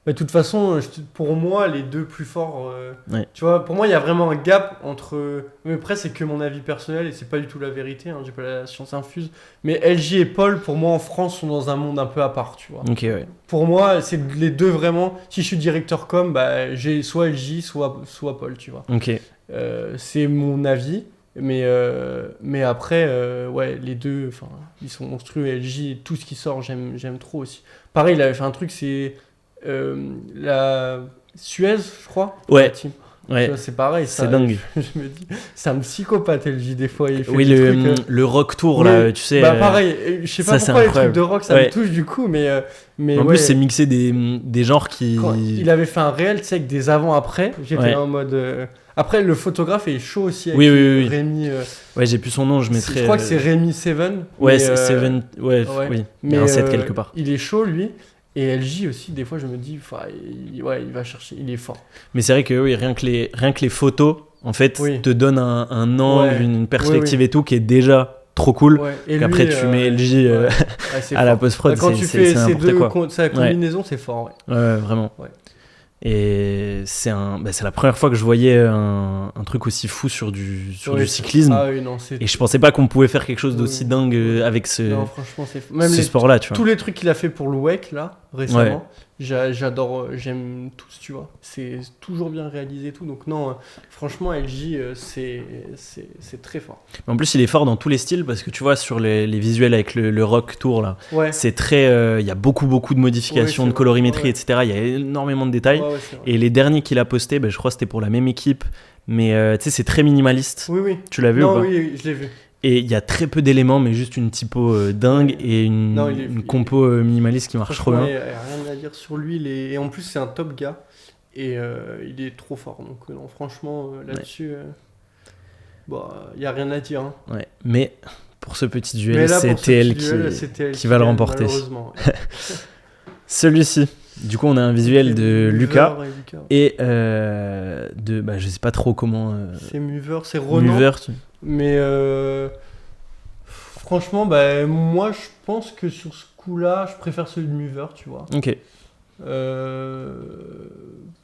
Mais de toute façon, pour moi, les deux plus forts, Ouais. tu vois, pour moi, il y a vraiment un gap entre. Mais après, c'est que mon avis personnel et c'est pas du tout la vérité, hein, j'ai pas la science infuse. Mais LG et Paul, pour moi, en France, sont dans un monde un peu à part, tu vois. ok, ouais. Pour moi, c'est les deux vraiment. Si je suis directeur com, bah, j'ai soit LG, soit Paul, tu vois. Ok. C'est mon avis. Mais après, ouais, les deux, enfin, ils sont monstrueux. LG, tout ce qui sort, j'aime trop aussi. Pareil, il avait fait un truc, c'est la Suez, je crois. Ouais. la team. Tu Ouais. vois, c'est pareil. C'est ça, dingue. Je me dis, c'est un psychopathe, LG, des fois. Il fait Oui, des trucs, le rock tour, oui, là, tu sais. bah pareil, je sais ça, pas c'est pourquoi les incroyable. trucs de rock, ça Ouais. me touche du coup, mais En ouais, plus, c'est mixé des genres qui. il avait fait un réel, tu sais, avec des avant-après. J'étais Ouais. là en mode. Après, le photographe est chaud aussi avec Oui. Rémi. Ouais, j'ai plus son nom, je mettrai. Je crois que c'est Rémi Seven. Ouais, mais, c'est Seven. Ouais, ouais. oui. Mais Il y a un set quelque part. il est chaud lui. Et LJ aussi, des fois, je me dis, il va chercher, il est fort. Mais c'est vrai que oui, rien que les photos, en fait, Oui. te donnent un angle, Ouais. une perspective Oui. et tout qui est déjà trop cool. Ouais. Et Qu'après, lui, tu mets LJ ouais, c'est à la fort. post-prod, Quand tu fais c'est ces n'importe deux, quoi. sa combinaison, c'est fort. Ouais. Ouais, vraiment. Ouais. Et c'est la première fois que je voyais un truc aussi fou sur du cyclisme. Ah oui, non, c'est. Et je pensais pas qu'on pouvait faire quelque chose d'aussi Oui. dingue avec ce Non, franchement, c'est. Même sport-là, tu vois. tous les trucs qu'il a fait pour le WEC, là, récemment, j'adore, j'aime tous, tu vois. C'est toujours bien réalisé et tout. Donc, non, franchement, LJ, c'est très fort. En plus, il est fort dans tous les styles parce que tu vois, sur les visuels avec le rock tour, là, Ouais. c'est très. Il y a beaucoup de modifications, Ouais, de c'est colorimétrie, vrai, etc. Il y a énormément de détails. Ouais, c'est vrai. Et les derniers qu'il a postés, je crois que c'était pour la même équipe. Mais tu sais, c'est très minimaliste. Oui. Tu l'as vu Non, ou pas? oui, je l'ai vu. Et il y a très peu d'éléments, mais juste une typo dingue et une, Non, une compo minimaliste qui marche trop Franchement, bien. il n'y a rien à dire sur lui. Et en plus, c'est un top gars. Et il est trop fort. Donc, non, franchement, là-dessus. Bah, y a rien à dire. Hein. Ouais. Mais pour ce petit Mais duel, là, pour ce c'était elle petit duel, c'était elle qui va le gagne, remporter. malheureusement. Celui-ci. Du coup, on a un visuel de Lucas et et de. Bah, je sais pas trop comment. c'est Mover, c'est Ronan. Mover. Mais franchement, bah, moi, je pense que sur ce coup-là, je préfère celui de Mover, tu vois. Ok.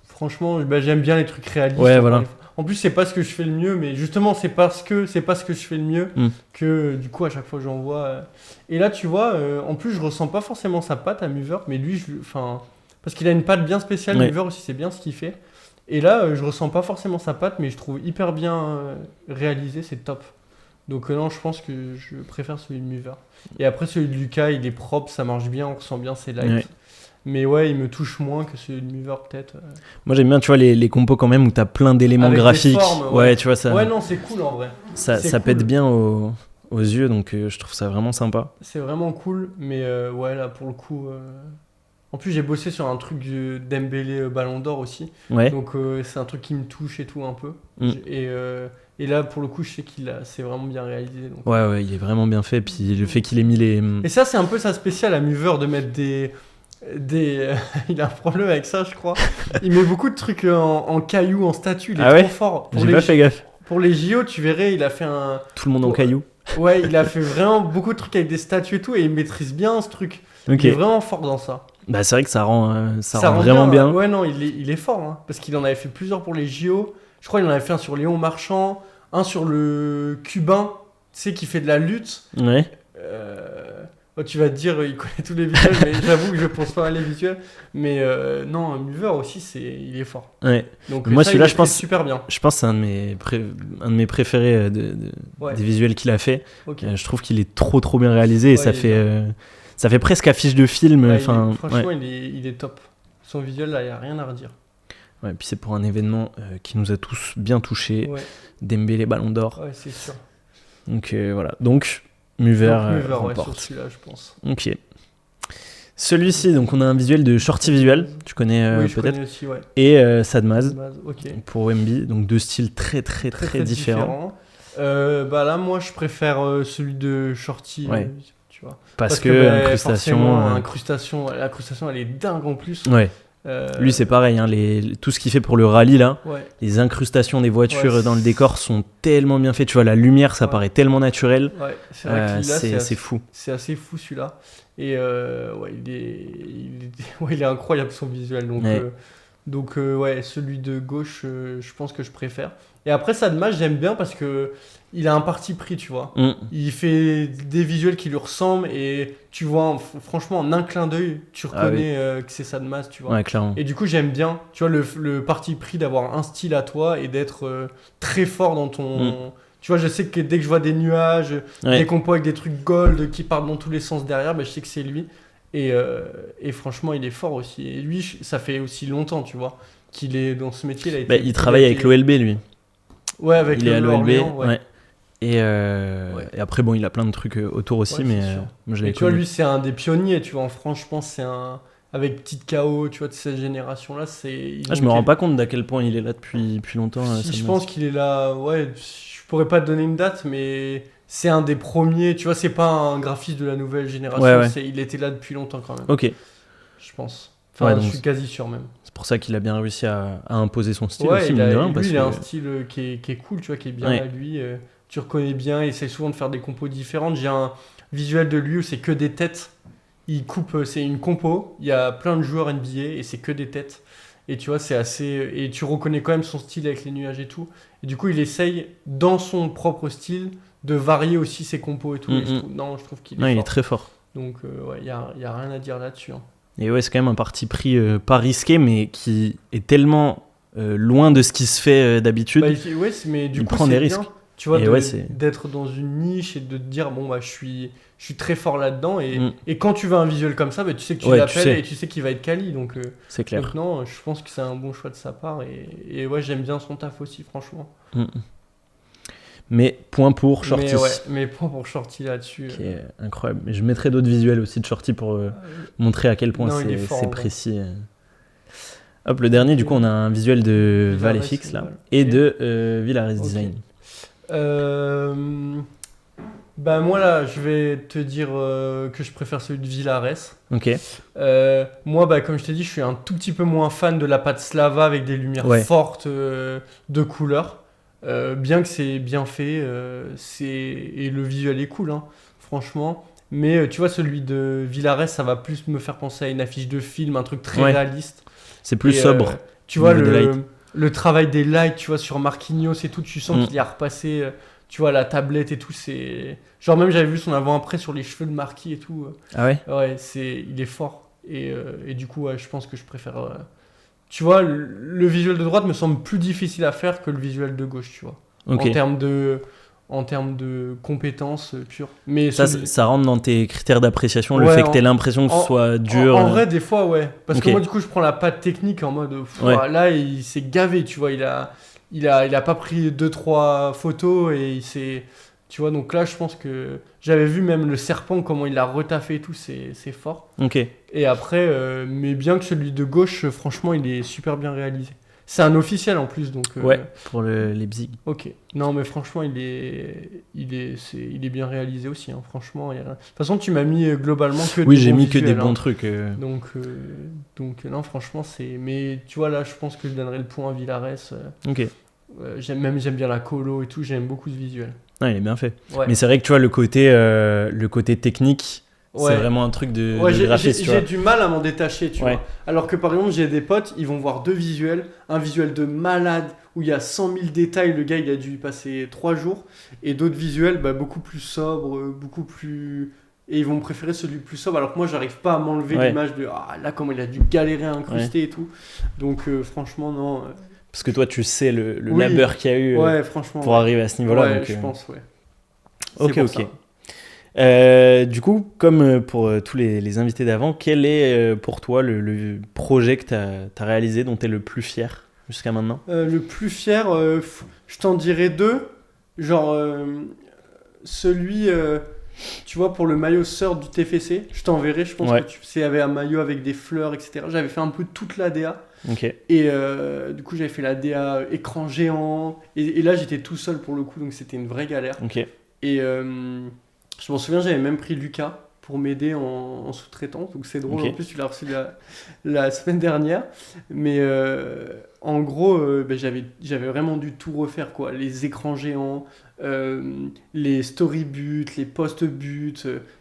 Franchement, bah, j'aime bien les trucs réalistes. Ouais, voilà. En plus, c'est pas ce que je fais le mieux, mais justement, c'est parce que c'est pas ce que je fais le mieux que du coup, à chaque fois, j'en vois. Et là, tu vois, en plus, je ressens pas forcément sa patte à Mover, mais lui, parce qu'il a une patte bien spéciale. Ouais. Mover aussi, c'est bien ce qu'il fait. Et là, je ressens pas forcément sa patte, mais je trouve hyper bien réalisé, c'est top. Donc non, je pense que je préfère celui de Mover. Et après, celui de Lucas, il est propre, ça marche bien, on ressent bien ses lights. Ouais. Mais ouais, il me touche moins que celui de Mover, peut-être. Moi, j'aime bien, tu vois, les compos quand même où t'as plein d'éléments Avec des graphiques. formes, ouais, tu vois, ça, Ouais, non, c'est cool en vrai. ça c'est pète cool. bien aux yeux, donc je trouve ça vraiment sympa. C'est vraiment cool, mais ouais, là, pour le coup... En plus, j'ai bossé sur un truc Dembélé Ballon d'Or aussi. Ouais. Donc, c'est un truc qui me touche et tout, un peu. Mm. Et là, pour le coup, je sais c'est vraiment bien réalisé. Donc. Ouais, il est vraiment bien fait. Puis le fait qu'il ait mis les. Et ça, c'est un peu sa spéciale à Mover de mettre des il a un problème avec ça, je crois. Il met beaucoup de trucs en cailloux, en statue. Il est trop fort. J'ai pas fait gaffe. Pour les JO, tu verrais, il a fait un... Tout le monde en cailloux. Ouais, il a fait vraiment beaucoup de trucs avec des statues et tout, et il maîtrise bien ce truc. Ok. Il est vraiment fort dans ça. Bah, c'est vrai que ça rend vraiment bien. Ouais, non, il est fort, hein, parce qu'il en avait fait plusieurs pour les JO. Je crois qu'il en avait fait un sur Léon Marchand, un sur le cubain, tu sais, qui fait de la lutte. Ouais. Tu vas te dire, il connaît tous les visuels, mais j'avoue que je pense pas à les visuels. Mais non, Mover aussi, il est fort. Ouais. Donc moi, ça, celui-là, il je pense super bien. Je pense que c'est un de mes préférés Ouais. des visuels qu'il a fait. Okay. Je trouve qu'il est trop bien réalisé et ça fait presque affiche de film. Ouais, franchement, il est top. Son visuel, là, il n'y a rien à redire. Ouais, puis c'est pour un événement qui nous a tous bien touchés. Ouais. Dembélé Ballon d'Or. Ouais, c'est sûr. Donc voilà. Donc Mover remporte. Ouais, sur celui-là, je pense. Ok. Celui-ci, donc on a un visuel de Shorty Visual, tu connais oui, je peut-être. connais aussi, ouais. Et Sadmaz okay. pour Wemby, donc deux styles très différents. Bah là, moi, je préfère celui de Shorty, ouais. tu vois. Parce que incrustation, l'incrustation, elle est dingue en plus. Ouais. Lui, c'est pareil, hein, tout ce qu'il fait pour le rallye là, les incrustations des voitures dans le décor sont tellement bien faites. Tu vois, la lumière, ça paraît tellement naturel. Ouais, c'est vrai c'est fou. C'est assez fou celui-là. Et il est incroyable son visuel. Donc, ouais, celui de gauche, je pense que je préfère. Et après, Sadmaz, j'aime bien parce que il a un parti pris, tu vois. Il fait des visuels qui lui ressemblent et tu vois, franchement, en un clin d'œil, tu reconnais que c'est Sadmaz, tu vois. Ouais, clairement. Et du coup, j'aime bien, tu vois, le parti pris d'avoir un style à toi et d'être très fort dans ton... Tu vois, je sais que dès que je vois des nuages, des compos avec des trucs gold qui partent dans tous les sens derrière, bah, je sais que c'est lui. Et franchement, il est fort aussi. Et lui, ça fait aussi longtemps, tu vois, qu'il est dans ce métier. Il travaille avec l'OLB, lui. Ouais, avec il est à l'OLB. Ouais. Et après, bon, il a plein de trucs autour aussi, mais moi je l'ai connu. Tu vois, lui, c'est un des pionniers, tu vois. En France, je pense, c'est un. Avec Petite KO, tu vois, de cette génération-là, c'est. Je me rends pas compte d'à quel point il est là depuis longtemps. Je pense qu'il est là, ouais. Je pourrais pas te donner une date, mais c'est un des premiers. Tu vois, c'est pas un graphiste de la nouvelle génération. Il était là depuis longtemps quand même. Ok. Je pense. Enfin, je suis quasi sûr même. C'est pour ça qu'il a bien réussi à imposer son style aussi, mine de rien. Il a un style qui est cool, tu vois, qui est bien à lui. Tu reconnais bien, il essaie souvent de faire des compos différentes. J'ai un visuel de lui où c'est que des têtes. Il coupe, c'est une compo. Il y a plein de joueurs NBA et c'est que des têtes. Et tu vois, c'est assez. Et tu reconnais quand même son style avec les nuages et tout. Et du coup, il essaye, dans son propre style, de varier aussi ses compos et tout. Et je trouve qu'il est fort. Il est très fort. Donc, il n'y a rien à dire là-dessus. Hein. Et ouais, c'est quand même un parti pris pas risqué, mais qui est tellement loin de ce qui se fait d'habitude. Mais du il coup, prend des risques. Tu vois, d'être dans une niche et de te dire, bon, bah, je suis très fort là-dedans. Et quand tu veux un visuel comme ça, bah, tu sais que tu l'appelles et tu sais qu'il va être quali. Donc, c'est clair. Donc, non, je pense que c'est un bon choix de sa part. Et ouais, j'aime bien son taf aussi, franchement. Mais point pour Shorty. Mais point pour Shorty là-dessus. Qui est incroyable. Mais je mettrai d'autres visuels aussi de Shorty pour montrer à quel point c'est précis. Hop, le dernier, du coup, on a un visuel de Valefix là, et de Villares Design. Bah moi là, je vais te dire que je préfère celui de Villares. Ok. Moi, bah, comme je t'ai dit, je suis un tout petit peu moins fan de la pâte Slava avec des lumières Ouais. fortes de couleurs. Bien que c'est bien fait, et le visuel est cool, hein, franchement. Mais tu vois, celui de Villares, ça va plus me faire penser à une affiche de film, un truc très Ouais. réaliste. C'est plus Et, sobre. Tu au vois, niveau des lights. le travail des lights, tu vois, sur Marquinhos et tout, tu sens Mm. qu'il y a repassé, tu vois, la tablette et tout. C'est... Genre, même j'avais vu son avant-après sur les cheveux de Marquis et tout. Ah ouais? Ouais, il est fort. Et du coup, ouais, je pense que je préfère. Tu vois, le visuel de droite me semble plus difficile à faire que le visuel de gauche, tu vois. Ok. En termes de compétences pures. Mais Ça, celui- ça rentre dans tes critères d'appréciation, le Ouais, fait que tu aies l'impression que ce soit dur. En vrai, des fois, ouais. Parce que Ok. moi, du coup, je prends la patte technique en mode. Ouais. Là, il s'est gavé, tu vois. Il a pas pris 2-3 photos et il s'est. Tu vois, donc là, je pense que. J'avais vu même le serpent, comment il l'a retaffé et tout, c'est fort. Ok. Et après, mais bien que celui de gauche, franchement, il est super bien réalisé. C'est un officiel en plus, donc. Ouais, pour les bzig. Ok. Non, mais franchement, il est bien réalisé aussi, hein. Franchement, il y a rien. De toute façon, tu m'as mis globalement que Oui, des j'ai bons mis que des visuels, bons hein. trucs. Donc, non, franchement, c'est. Mais tu vois, là, je pense que je donnerais le point à Villares. Ok. J'aime bien la colo et tout, j'aime beaucoup ce visuel. Ouais, il est bien fait. Ouais. Mais c'est vrai que tu vois, le côté technique, c'est Ouais. vraiment un truc de Ouais, graphiste, tu vois. j'ai du mal à m'en détacher, tu Ouais. vois. Alors que par exemple, j'ai des potes, ils vont voir deux visuels. Un visuel de malade où il y a 100 000 détails, le gars il a dû y passer 3 jours. Et d'autres visuels bah, beaucoup plus sobres, beaucoup plus. Et ils vont préférer celui plus sobre. Alors que moi, j'arrive pas à m'enlever Ouais. l'image de ah là, comment il a dû galérer à incruster et tout. Donc franchement, non. Parce que toi, tu sais le Oui. labeur qu'il y a eu Ouais, franchement. pour ouais. arriver à ce niveau-là. Ouais, donc, je pense, ouais. Ok, C'est pour ok. ça. Du coup, comme pour tous les invités d'avant, quel est pour toi le projet que tu as réalisé dont tu es le plus fier jusqu'à maintenant? Le plus fier, je t'en dirais deux. Genre, celui, tu vois, pour le maillot sœur du TFC, je t'enverrai, je pense Ouais. que c'est avait un maillot avec des fleurs, etc. J'avais fait un peu toute la DA. Ok. Et du coup, j'avais fait la DA écran géant. Et là, j'étais tout seul pour le coup, donc c'était une vraie galère. Ok. Et je m'en souviens, j'avais même pris Lucas pour m'aider en sous-traitant. Donc c'est drôle, Ok. en plus tu l'as reçu la semaine dernière. Mais en gros, j'avais vraiment dû tout refaire, quoi. Les écrans géants, les story-buts, les post-buts.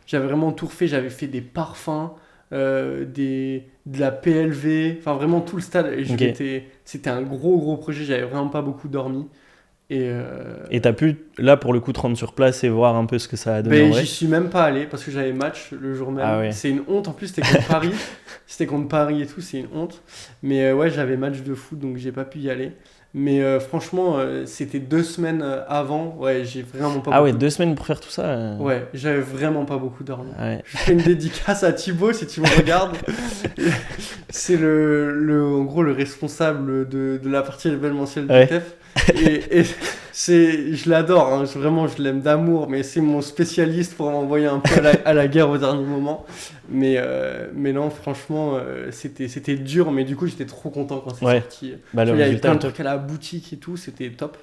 J'avais vraiment tout refait. J'avais fait des parfums, de la PLV, enfin vraiment tout le stade. Et Ok. C'était un gros projet. J'avais vraiment pas beaucoup dormi. Et tu as pu, là, pour le coup, te rendre sur place et voir un peu ce que ça a donné en Ben, vrai? j'y suis même pas allé parce que j'avais match le jour même. Ah ouais. C'est une honte. En plus, c'était contre Paris. C'était contre Paris et tout, c'est une honte. Mais ouais, j'avais match de foot donc j'ai pas pu y aller. Mais franchement, c'était 2 semaines avant. Ouais, j'ai vraiment pas Ah ouais, beaucoup. 2 semaines pour faire tout ça? Ouais, j'avais vraiment pas beaucoup dormi. Ah ouais. Je fais une dédicace à Thibaut si tu me regardes. C'est en gros le responsable de la partie événementielle du Ouais. TEF. Et je l'adore, hein, vraiment je l'aime d'amour, mais c'est mon spécialiste pour m'envoyer un peu à la guerre au dernier moment. Mais non, franchement, c'était dur, mais du coup j'étais trop content quand c'est Ouais. sorti. Bah, Il le y avait résultat plein est de top. trucs à la boutique et tout, c'était top.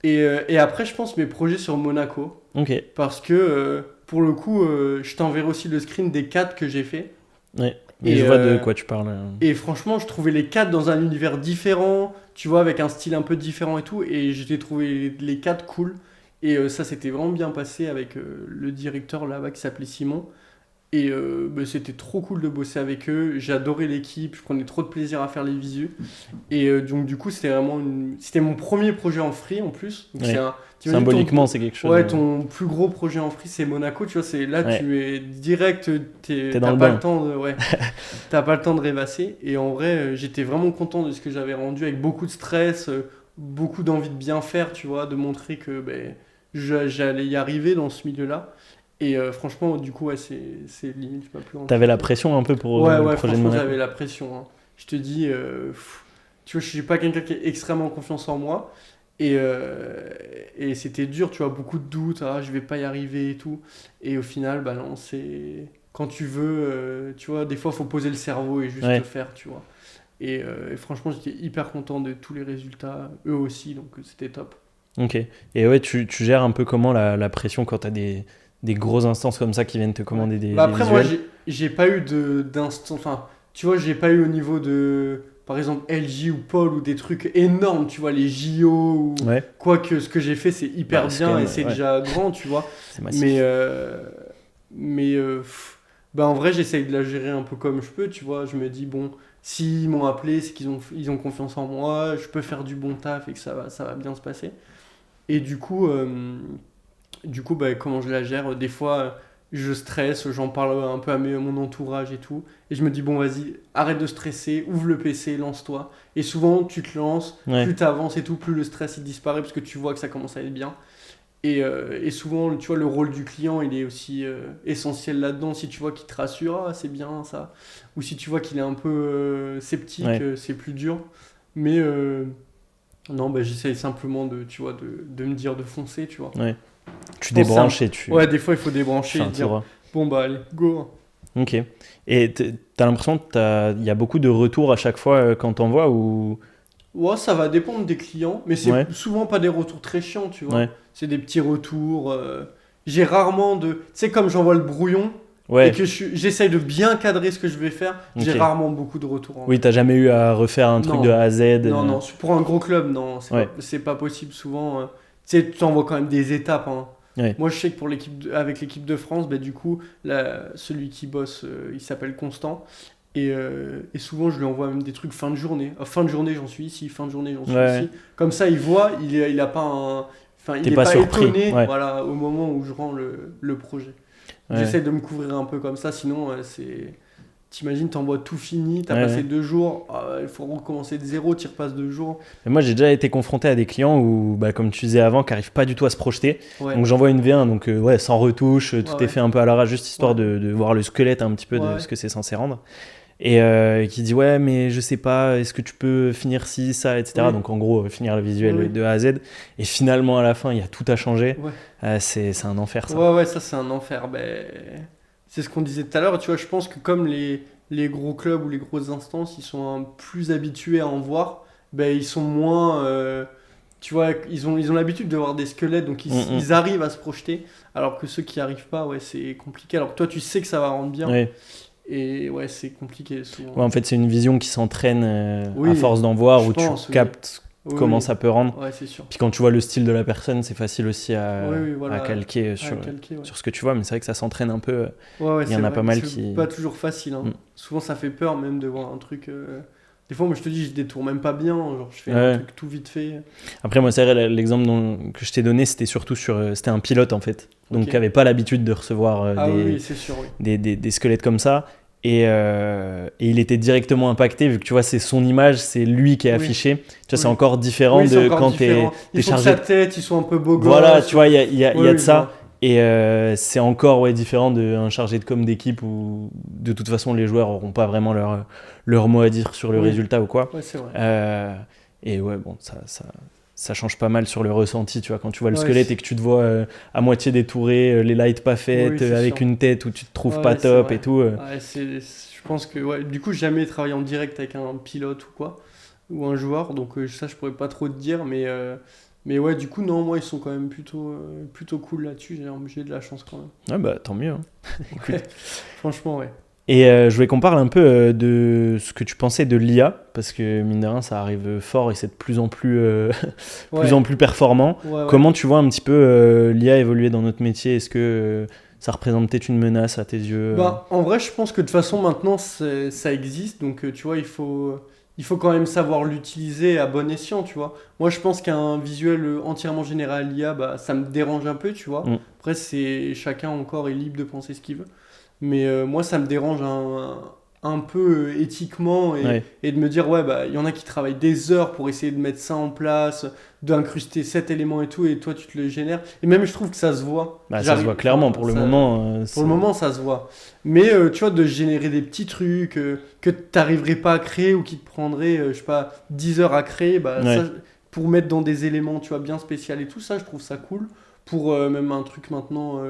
Et après, je pense mes projets sur Monaco. Ok. Parce que pour le coup, je t'enverrai aussi le screen des 4 que j'ai fait. Ouais. Mais Et, je vois de quoi tu parles. Et franchement, je trouvais les 4 dans un univers différent, tu vois, avec un style un peu différent et tout. Et j'ai trouvé les 4 cool. Et ça s'était vraiment bien passé avec le directeur là-bas qui s'appelait Simon. Et c'était trop cool de bosser avec eux. J'ai adoré l'équipe, je prenais trop de plaisir à faire les visus. Et donc, du coup, c'était mon premier projet en free en plus. Donc, Ouais. t'imagines Symboliquement, c'est quelque chose. Ouais, ton plus gros projet en free, c'est Monaco, tu vois, c'est là, Ouais. tu es direct, T'es t'as dans le pas bain. le temps de, ouais, t'as pas le temps de rêvasser. Et en vrai, j'étais vraiment content de ce que j'avais rendu, avec beaucoup de stress, beaucoup d'envie de bien faire, tu vois, de montrer que j'allais y arriver dans ce milieu-là. Et franchement, du coup, ouais, c'est limite, je peux plus en T'avais la pression un peu pour Ouais, le ouais, projet de franchement, Monaco. j'avais la pression, hein. Je te dis, tu vois, je suis pas quelqu'un qui a extrêmement confiance en moi. Et c'était dur, tu vois, beaucoup de doutes, ah, je vais pas y arriver et tout. Et au final, bah non, c'est. Quand tu veux, tu vois, des fois, faut poser le cerveau et juste Ouais. le faire, tu vois. Et franchement, j'étais hyper content de tous les résultats, eux aussi, donc c'était top. Ok. Et ouais, tu gères un peu comment la pression quand tu as des grosses instances comme ça qui viennent te commander des Après, moi, visuels? j'ai pas eu d'instant. Enfin, tu vois, j'ai pas eu au niveau de, par exemple, LG ou Paul ou des trucs énormes, tu vois, les JO ou Ouais, quoi que ce que j'ai fait, c'est hyper bah, c'est quand bien et même, c'est ouais, déjà grand, tu vois. c'est massif. Mais, bah, en vrai, j'essaye de la gérer un peu comme je peux, tu vois. Je me dis, bon, s'ils m'ont appelé, c'est ils ont confiance en moi, je peux faire du bon taf et que ça va bien se passer. Et du coup, bah, comment je la gère? Des fois, je stresse, j'en parle un peu à mon entourage et tout. Et je me dis, bon, vas-y, arrête de stresser, ouvre le PC, lance-toi. Et souvent, tu te lances, Ouais, plus tu avances et tout, plus le stress il disparaît parce que tu vois que ça commence à être bien. Et souvent, tu vois, le rôle du client, il est aussi essentiel là-dedans. Si tu vois qu'il te rassure, ah, c'est bien ça. Ou si tu vois qu'il est un peu sceptique, ouais, c'est plus dur. Mais non, bah, j'essaye simplement tu vois, de me dire de foncer, tu vois. ouais. Je Tu pense que c'est un... débranches et Ouais, des fois, il faut tu débrancher fais et un se dire, tour. bon, bah, allez, go. Ok. Et t'as l'impression qu'il y a beaucoup de retours à chaque fois quand t'envoies ou... Ouais, ça va dépendre des clients, mais Ouais, c'est souvent pas des retours très chiants, tu vois. ouais, C'est des petits retours. J'ai rarement de... Tu sais, comme j'envoie le brouillon et ouais, que j'essaye de bien cadrer ce que je vais faire, j'ai ok. rarement beaucoup de retours en Oui, vrai. t'as jamais eu à refaire un truc de Non, A à Z. non, non. Pour un gros club, non, Ouais, c'est pas possible souvent. Tu sais, tu envoies quand même des étapes, hein. ouais, Moi, je sais que pour avec l'équipe de France, bah, du coup, celui qui bosse, il s'appelle Constant. Et souvent, je lui envoie même des trucs fin de journée. Fin de journée, j'en suis ici. Fin de journée, j'en ouais, suis ouais. ici. Comme ça, il voit, il a pas un... Enfin, il T'es est pas pas surpris. étonné, Ouais, voilà, au moment où je rends le projet. ouais, J'essaie de me couvrir un peu comme ça, sinon, c'est... T'imagines, t'envoies tout fini, t'as ouais, passé ouais. 2 jours, il faut recommencer de zéro, t'y repasses 2 jours. Mais moi, j'ai déjà été confronté à des clients où, bah, comme tu disais avant, qui n'arrivent pas du tout à se projeter. Ouais, Donc j'envoie une V1, donc ouais, sans retouche, ouais, tout est ouais, fait un peu à l'arrache, juste histoire ouais, de voir le squelette un petit peu ouais, de ouais. ce que c'est censé rendre. Et qui dit ouais, mais je sais pas, est-ce que tu peux finir ci, ça, etc. Oui, Donc en gros, finir le oui, visuel oui, de A à Z. Et finalement, à la fin, il y a tout à changer. ouais. C'est un enfer, ça. Ouais, ouais, ça c'est un enfer. Ben, c'est ce qu'on disait tout à l'heure. Tu vois, je pense que comme les gros clubs ou les grosses instances, ils sont plus habitués à en voir, ben, ils sont moins. Tu vois, ils ont l'habitude de voir des squelettes, donc Mm, mm. ils arrivent à se projeter. Alors que ceux qui arrivent pas, ouais, c'est compliqué. Alors que toi, tu sais que ça va rendre bien. Ouais. Et ouais, c'est compliqué Ouais, souvent. en fait, c'est une vision qui s'entraîne à Oui, force d'en voir, je où tu pense, oui. captes Oui, comment oui. ça peut rendre. Ouais, c'est sûr. Puis quand tu vois le style de la personne, c'est facile aussi Oui, oui, à voilà. calquer À calquer, ouais. sur ce que tu vois. Mais c'est vrai que ça s'entraîne un peu. Ouais, ouais, Il y c'est en a vrai. pas mal C'est qui. pas toujours facile, hein. Mm. Souvent, ça fait peur même de voir un truc. Des fois, moi, je te dis, je détourne même pas bien. Genre, je fais un Ouais. truc tout vite fait. Après, moi, c'est vrai, l'exemple que je t'ai donné, c'était surtout c'était un pilote en fait. Donc, Ok. qui avait pas l'habitude de recevoir Ah oui, oui, c'est sûr, oui. des squelettes comme ça. Et il était directement impacté, vu que tu vois, c'est son image, c'est lui qui est Oui, affiché. Tu vois, c'est oui. encore différent Oui, c'est de encore quand différent. t'es Il faut que chargé sa de. tête, ils sont un peu beau Voilà, gosse. tu vois, il Oui, y a de oui, je ça. vois. Et c'est encore ouais, différent d'un chargé de com d'équipe où de toute façon les joueurs n'auront pas vraiment leur mot à dire sur le Oui, résultat ou quoi. ouais, c'est vrai. Euh, et ouais, bon, ça change pas mal sur le ressenti, tu vois, quand tu vois le Ouais, squelette et que tu te vois à moitié détouré, les lights pas oui, faites, c'est avec sûr. une tête où tu te trouves pas Ouais, c'est top et vrai. tout. Ouais, je pense que, ouais, du coup, j'ai jamais travaillé en direct avec un pilote ou quoi, ou un joueur, donc ça, je pourrais pas trop te dire, mais ouais, du coup, non, moi, ils sont quand même plutôt cool là-dessus, j'ai de la chance quand même. Ouais, bah tant mieux, hein. Ouais, Écoute. franchement, ouais. Et je voulais qu'on parle un peu de ce que tu pensais de l'IA, parce que mine de rien, ça arrive fort et c'est de plus en plus, plus en Ouais, plus performant. ouais, ouais. Comment tu vois un petit peu l'IA évoluer dans notre métier? Est-ce que ça représente peut-être une menace à tes yeux? Bah, en vrai, je pense que de toute façon, maintenant, ça existe. Donc, tu vois, il faut quand même savoir l'utiliser à bon escient, tu vois. Moi, je pense qu'un visuel entièrement généré à l'IA, bah, ça me dérange un peu, tu vois. Mm. Après, chacun encore est libre de penser ce qu'il veut. Mais moi, ça me dérange un peu éthiquement Ouais, et de me dire, ouais, bah, il y en a qui travaillent des heures pour essayer de mettre ça en place, d'incruster cet élément et tout, et toi, tu te le génères. Et même, je trouve que ça se voit. bah, ça se voit clairement pour le moment. Pour le moment, ça se voit. Mais tu vois, de générer des petits trucs que tu n'arriverais pas à créer ou qui te prendraient, je sais pas, 10 heures à créer, bah, Ouais. ça, pour mettre dans des éléments, tu vois, bien spécial et tout ça, je trouve ça cool. Pour même un truc maintenant,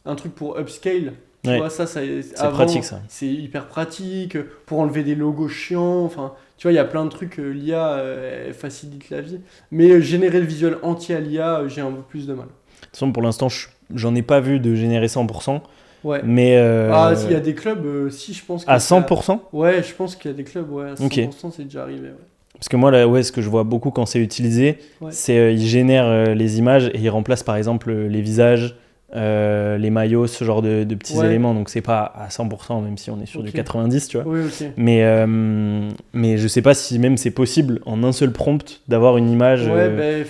un truc pour upscale, Tu Ouais. vois, ça C'est avant, pratique ça. c'est hyper pratique pour enlever des logos chiants. Enfin, tu vois, il y a plein de trucs, l'IA elle facilite la vie. Mais générer le visuel entier à l'IA, j'ai un peu plus de mal. De toute façon, pour l'instant, j'en ai pas vu de générer 100%, Ouais. mais Ah, il y a des clubs, si je pense que à ça- 100%. Ouais, je pense qu'il y a des clubs, ouais, à Ok. 100%, c'est déjà arrivé. Ouais. Parce que moi, là, ouais, ce que je vois beaucoup quand c'est utilisé, Ouais. c'est ils génèrent les images et ils remplacent par exemple les visages, les maillots, ce genre de petits Ouais. éléments. Donc c'est pas à 100%, même si on est sur du Ok. 90, tu vois. Oui, ok. Mais je sais pas si même c'est possible en un seul prompt d'avoir une image. Ouais, ben,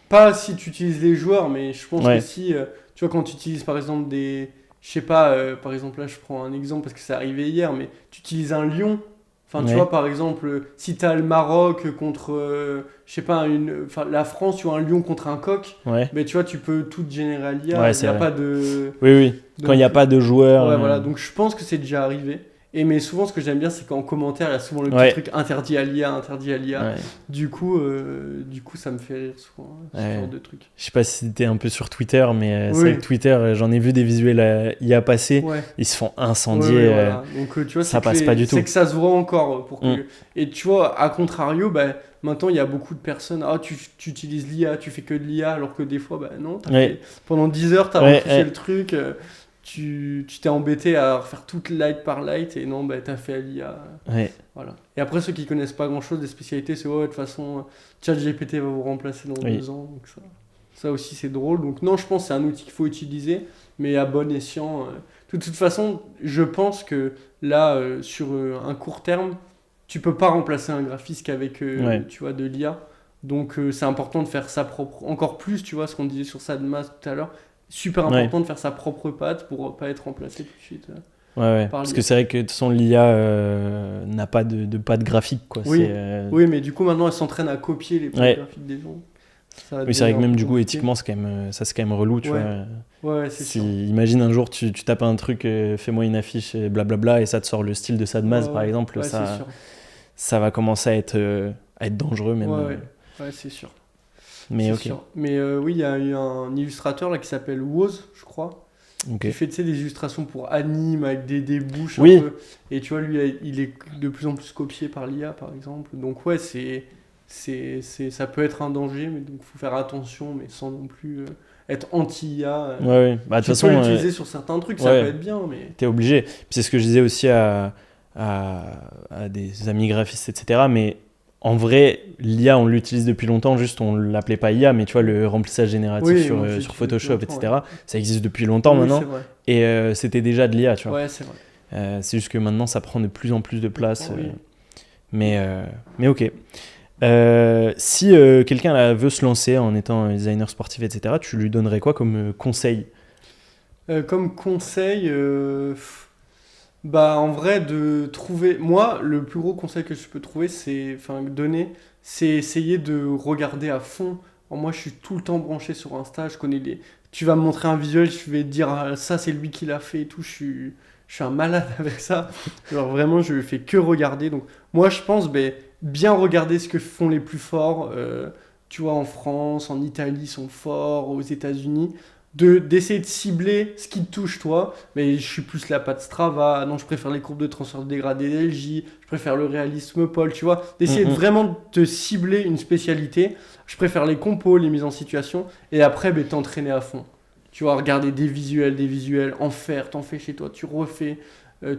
pas si tu utilises les joueurs, mais je pense Ouais. que si, tu vois, quand tu utilises par exemple des. Je sais pas, par exemple, là je prends un exemple parce que c'est arrivé hier, mais tu utilises un lion. Enfin, tu Ouais. vois, par exemple, si tu as le Maroc contre, je sais pas, la France, tu vois, un lion contre un coq, Ouais. ben, tu vois, tu peux tout générer à l'IA, Ouais, il c'est n'y a vrai. pas de. Oui, oui. Quand il n'y a Donc, pas de joueur. Ouais, voilà, donc je pense que c'est déjà arrivé. Mais souvent, ce que j'aime bien, c'est qu'en commentaire, il y a souvent le petit Ouais. truc interdit à l'IA, interdit à l'IA. Ouais. Du coup, ça me fait rire souvent, ce Ouais. genre de truc. Je sais pas si c'était un peu sur Twitter, mais c'est Oui. vrai que Twitter, j'en ai vu des visuels IA passer. Ouais. Ils se font Ouais, incendier. ouais, voilà. Donc, tu vois, ça c'est passe que pas du tout. c'est que ça se voit encore. Pour que... Mm. Et tu vois, à contrario, bah, maintenant, il y a beaucoup de personnes. Ah, tu utilises l'IA, tu fais que de l'IA, alors que des fois, bah, non. Ouais. Pendant 10 heures, tu as Ouais, retouché ouais. le truc. Tu t'es embêté à refaire toute light par light. Et non, bah, tu as fait à l'IA. Ouais. Voilà. Et après, ceux qui connaissent pas grand chose des spécialités, c'est ouais, de toute façon, ChatGPT va vous remplacer dans Oui. 2 ans. Donc ça aussi, c'est drôle. Donc, non, je pense que c'est un outil qu'il faut utiliser, mais à bon escient. De toute façon, je pense que là, sur un court terme, tu peux pas remplacer un graphiste qu'avec Ouais. tu vois, de l'IA. Donc, c'est important de faire sa propre. Encore plus, tu vois, ce qu'on disait sur Sadmas tout à l'heure. Super Ouais. important de faire sa propre patte pour pas être remplacé tout de suite. Ouais, ouais. Par Parce l'IA. que c'est vrai que de toute façon, l'IA n'a pas de patte graphique, quoi. Oui. C'est, Oui, mais du coup, maintenant, elle s'entraîne à copier les Ouais. graphiques des gens. Ça Oui, c'est vrai que devient même du coup, compliqué. éthiquement, c'est quand même, ça c'est quand même relou, tu Ouais. vois. Ouais, c'est Si, sûr. imagine un jour, tu tapes un truc, fais-moi une affiche, et blablabla, et ça te sort le style de Sadmaz, Ouais, par ouais. exemple, Ouais, c'est ça, sûr. ça va commencer à être dangereux, même. Ouais, ouais. Ouais, c'est sûr. Mais C'est ok. sûr. Mais oui, il y a eu un illustrateur là qui s'appelle Woz, je crois, Ok. qui fait, tu sais, des illustrations pour anime avec des bouches Oui. un peu. Et tu vois, lui, il est de plus en plus copié par l'IA, par exemple. Donc ouais, ça peut être un danger, mais donc faut faire attention, mais sans non plus être anti-IA. Ouais, ouais. Bah, de Tu toute peux façon, l'utiliser sur certains trucs, ça ouais. peut être bien, mais... t'es obligé. Puis c'est ce que je disais aussi à des amis graphistes, etc. Mais en vrai, l'IA, on l'utilise depuis longtemps, juste on l'appelait pas IA, mais tu vois, le remplissage génératif Oui, sur, moi, je sur l'utilise Photoshop, depuis longtemps, etc., ça existe depuis longtemps Oui, maintenant. c'est vrai. Et c'était déjà de l'IA, tu vois. Ouais, c'est vrai. C'est juste que maintenant, ça prend de plus en plus de place. Oui. Mais ok. Si quelqu'un là, veut se lancer en étant designer sportif, etc., tu lui donnerais quoi comme conseil? Comme conseil, bah en vrai de trouver. Moi, le plus gros conseil que je peux trouver, donner, c'est essayer de regarder à fond. Moi, je suis tout le temps branché sur Insta. Je connais les. Tu vas me montrer un visuel, je vais te dire ah, ça, c'est lui qui l'a fait et tout. Je suis un malade avec ça. Genre vraiment, je fais que regarder. Donc moi, je pense bien regarder ce que font les plus forts. Tu vois, en France, en Italie, ils sont forts, aux États-Unis. D'essayer de cibler ce qui te touche toi, mais je suis plus la patte Strava, non je préfère les courbes de transfert de dégradé d'LJ, je préfère le réalisme Paul, tu vois, d'essayer de vraiment te cibler une spécialité, je préfère les compos, les mises en situation, et après t'entraîner à fond, tu vois, regarder des visuels, en faire, t'en fais chez toi, tu refais,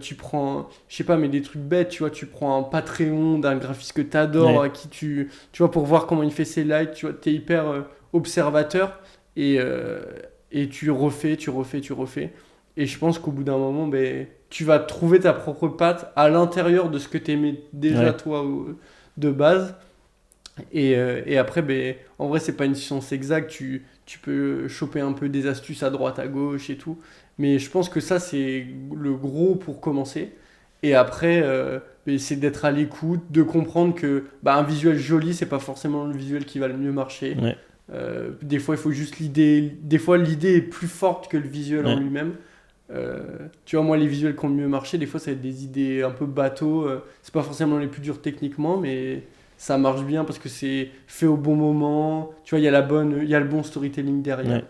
tu prends, je sais pas, mais des trucs bêtes, tu vois, tu prends un Patreon d'un graphiste que t'adores, Ouais. à qui tu vois, pour voir comment il fait ses lights, tu vois, t'es hyper observateur, et tu refais. Et je pense qu'au bout d'un moment, tu vas trouver ta propre patte à l'intérieur de ce que tu aimais déjà Ouais. toi de base. Et après, en vrai, c'est pas une science exacte. Tu peux choper un peu des astuces à droite, à gauche et tout. Mais je pense que ça, c'est le gros pour commencer. Et après, c'est d'être à l'écoute, de comprendre que un visuel joli, c'est pas forcément le visuel qui va le mieux marcher. Ouais. Des fois, il faut juste l'idée. Des fois, l'idée est plus forte que le visuel en Ouais. lui-même. Tu vois, moi, les visuels qui ont le mieux marché, des fois, ça va être des idées un peu bateau. C'est pas forcément les plus dures techniquement, mais ça marche bien parce que c'est fait au bon moment. Tu vois, il y a le bon storytelling derrière. Ouais.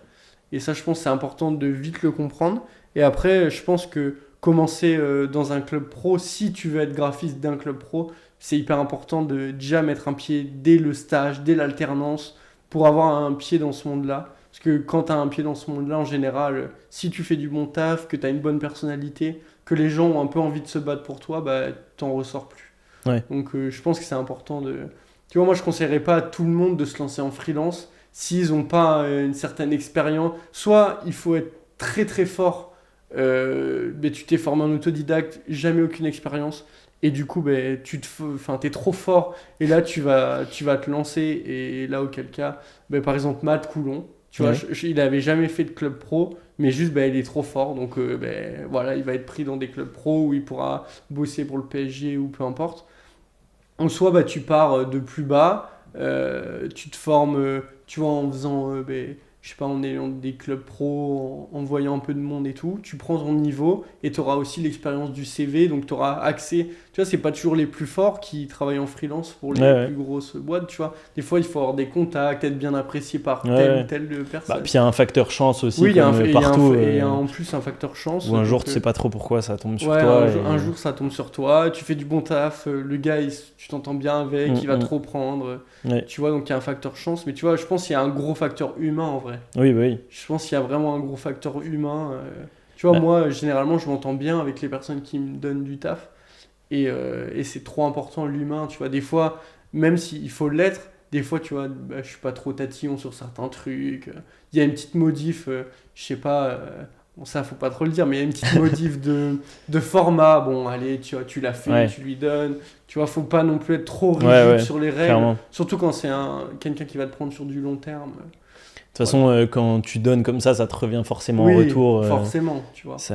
Et ça, je pense, c'est important de vite le comprendre. Et après, je pense que commencer dans un club pro, si tu veux être graphiste d'un club pro, c'est hyper important de déjà mettre un pied dès le stage, dès l'alternance, pour avoir un pied dans ce monde-là. Parce que quand tu as un pied dans ce monde-là, en général, si tu fais du bon taf, que tu as une bonne personnalité, que les gens ont un peu envie de se battre pour toi, bah, t'en ressors plus. Ouais. Donc je pense que c'est important de... Tu vois, moi je conseillerais pas à tout le monde de se lancer en freelance s'ils n'ont pas une certaine expérience. Soit il faut être très très fort, mais tu t'es formé en autodidacte, jamais aucune expérience, et du coup ben, t'es trop fort, et là tu vas te lancer, et là auquel cas, ben, par exemple Matt Coulon, tu vois, Ouais. il avait jamais fait de club pro, mais juste ben, il est trop fort, donc ben, voilà, il va être pris dans des clubs pro où il pourra bosser pour le PSG ou peu importe. En soi, bah, tu pars de plus bas, tu te formes, tu vois, en faisant, je sais pas, en ayant des clubs pro, en voyant un peu de monde et tout. Tu prends ton niveau et tu auras aussi l'expérience du CV, donc tu auras accès. Tu vois, c'est pas toujours les plus forts qui travaillent en freelance pour les Ouais. plus grosses boîtes, tu vois. Des fois, il faut avoir des contacts, être bien apprécié par Ouais, telle ouais. ou telle Bah, personne. puis il y a un facteur chance aussi, Oui, il y a comme il y a partout. et en plus un facteur chance. Où un jour, donc, tu sais pas trop pourquoi ça tombe sur ouais, toi. un jour ça tombe sur toi, tu fais du bon taf, le gars tu t'entends bien avec, il va te reprendre, Ouais. tu vois, donc il y a un facteur chance, mais tu vois, je pense qu'il y a un gros facteur humain en vrai. Oui, bah oui. Je pense qu'il y a vraiment un gros facteur humain. Tu vois, Bah. moi, généralement, je m'entends bien avec les personnes qui me donnent du taf, et c'est trop important l'humain, tu vois, des fois, même s'il faut l'être, des fois, tu vois, bah, je suis pas trop tatillon sur certains trucs, il y a une petite modif, je sais pas... Bon, ça, faut pas trop le dire, mais il y a une petite modif de format. Bon, allez, tu vois, tu l'as fait, Ouais. tu lui donnes. Tu vois, faut pas non plus être trop rigide Ouais, sur les règles. clairement. Surtout quand c'est quelqu'un qui va te prendre sur du long terme. De toute façon, quand tu donnes comme ça te revient forcément en Oui, retour. forcément, tu vois. Ça...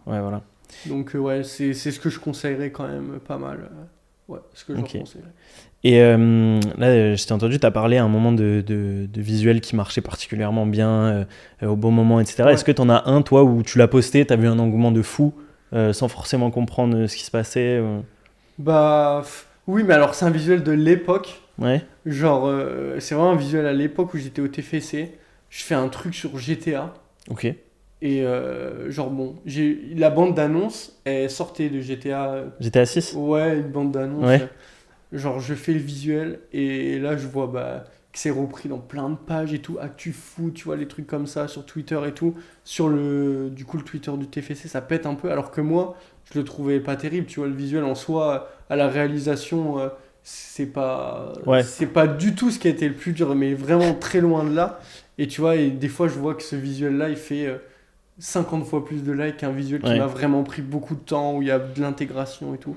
Ouais, voilà. Donc, ouais, c'est ce que je conseillerais quand même pas mal. Ouais, ce que je leur Ok. conseillerais. Et là, je t'ai entendu, tu as parlé à un moment de visuel qui marchait particulièrement bien, au bon moment, etc. Ouais. Est-ce que tu en as un, toi, où tu l'as posté, tu as vu un engouement de fou, sans forcément comprendre ce qui se passait Bah, oui, mais alors, c'est un visuel de l'époque. Ouais, Genre, c'est vraiment un visuel à l'époque où j'étais au TFC. Je fais un truc sur GTA. ok. Et genre bon, la bande d'annonce, elle sortait de GTA. J'étais à 6. Ouais, une bande d'annonce. Ouais. Genre je fais le visuel et là je vois bah, que c'est repris dans plein de pages et tout, Actu Foot, tu vois, les trucs comme ça sur Twitter et tout. Sur du coup le Twitter du TFC, ça pète un peu, alors que moi, je le trouvais pas terrible, tu vois, le visuel en soi, à la réalisation, Ouais. c'est pas du tout ce qui a été le plus dur, mais vraiment très loin de là. Et tu vois, et des fois je vois que ce visuel-là, il fait 50 fois plus de likes qu'un visuel qui Ouais. m'a vraiment pris beaucoup de temps, où il y a de l'intégration et tout.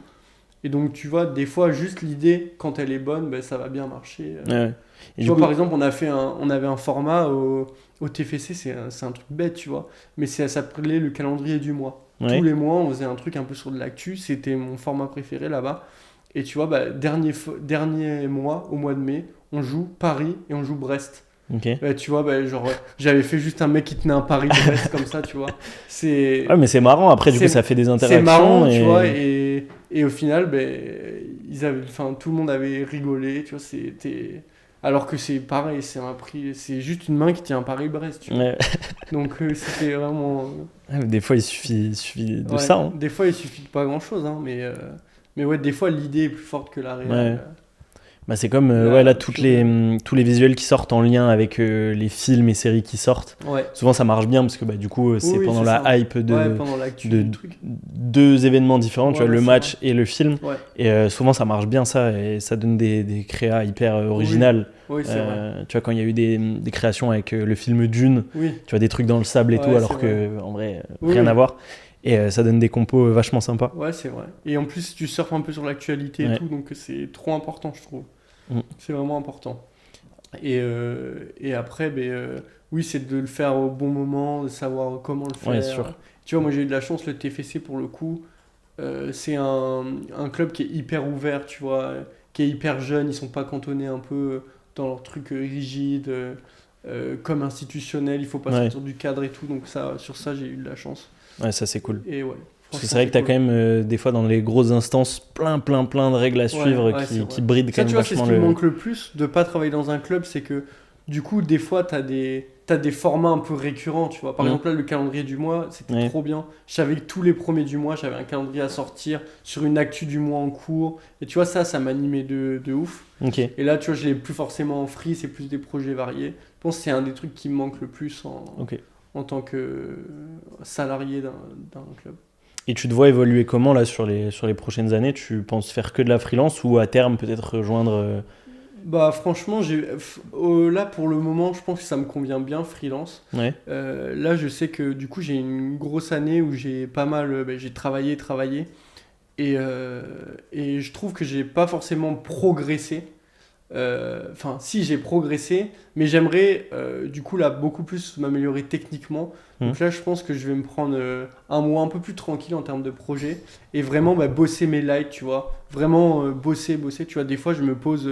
Et donc, tu vois, des fois, juste l'idée, quand elle est bonne, ben, ça va bien marcher. Ouais. Et Tu du vois, coup, par exemple, on avait un format au TFC, c'est un truc bête, tu vois. Mais ça s'appelait le calendrier du mois. ouais. Tous les mois, on faisait un truc un peu sur de l'actu. C'était mon format préféré là-bas. Et tu vois, bah, dernier mois, au mois de mai, on joue Paris et on joue Brest. Ok. Bah, tu vois, bah, genre, j'avais fait juste un mec qui tenait un Paris-Brest comme ça, tu vois. C'est... Ouais, mais c'est marrant, après, du coup, C'est- ça fait des interactions. C'est marrant, et... tu vois, et au final, ben, tout le monde avait rigolé, tu vois, c'était... Alors que c'est pareil, c'est juste une main qui tient un Paris-Brest, tu vois. Ouais. Donc c'était vraiment... Ouais, des fois, il suffit de ouais, ça. Hein. des fois, il suffit de pas grand-chose, hein, mais ouais, des fois, l'idée est plus forte que la réelle. Ouais. Bah, c'est comme Là, ouais, là, tu- tous les visuels qui sortent en lien avec les films et séries qui sortent. Ouais, Souvent, ça marche bien parce que bah, du coup, c'est oui, pendant c'est la ça. hype ouais, pendant l'actu de du truc. deux événements différents, tu Ouais, vois, le c'est match et le film. Ouais, Et souvent, ça marche bien, ça, et ça donne des créas hyper originales. oui, c'est vrai. Tu vois, quand il y a eu des créations avec le film Dune, Oui, tu vois, des trucs dans le sable et Ouais, tout, alors c'est que en vrai, Oui, rien oui. à voir. Et ça donne des compos vachement sympas. ouais, c'est vrai. Et en plus, tu surfes un peu sur l'actualité et Ouais. tout, donc c'est trop important, je trouve. Mm. C'est vraiment important. Et après, oui, c'est de le faire au bon moment, de savoir comment le faire. Ouais, sûr. Tu vois, moi j'ai eu de la chance, le TFC pour le coup, c'est un club qui est hyper ouvert, tu vois, qui est hyper jeune, ils sont pas cantonnés un peu dans leurs trucs rigides, comme institutionnels, il faut pas Ouais. sortir du cadre et tout, donc sur ça j'ai eu de la chance. Ouais, ça, c'est cool. Et ouais. Parce que franchement, c'est vrai que t'as cool. quand même, des fois, dans les grosses instances, plein de règles à suivre ouais, c'est qui vrai. brident quand Ça, même tu vois, c'est ce vachement qui me le... manque le plus de pas travailler dans un club, c'est que du coup, des fois, t'as des t'as des formats un peu récurrents, tu vois. Par Mhm. exemple, là, le calendrier du mois, c'était Ouais. trop bien. Je savais que tous les premiers du mois, j'avais un calendrier à sortir sur une actu du mois en cours. Et tu vois, ça m'animait de ouf. Ok. Et là, tu vois, je l'ai plus forcément en free, c'est plus des projets variés. Je pense que c'est un des trucs qui me manque le plus Ok. en tant que salarié d'un club. Et tu te vois évoluer comment là sur les prochaines années? Tu penses faire que de la freelance ou à terme peut-être rejoindre Bah franchement, là pour le moment, je pense que ça me convient bien freelance. Ouais. Là, je sais que du coup, j'ai une grosse année où j'ai pas mal, j'ai travaillé, et je trouve que j'ai pas forcément progressé. Enfin, si j'ai progressé, mais j'aimerais du coup là beaucoup plus m'améliorer techniquement. Donc là, je pense que je vais me prendre un mois un peu plus tranquille en termes de projet et vraiment bosser mes lights, tu vois. Vraiment bosser. Tu vois, des fois, je me pose,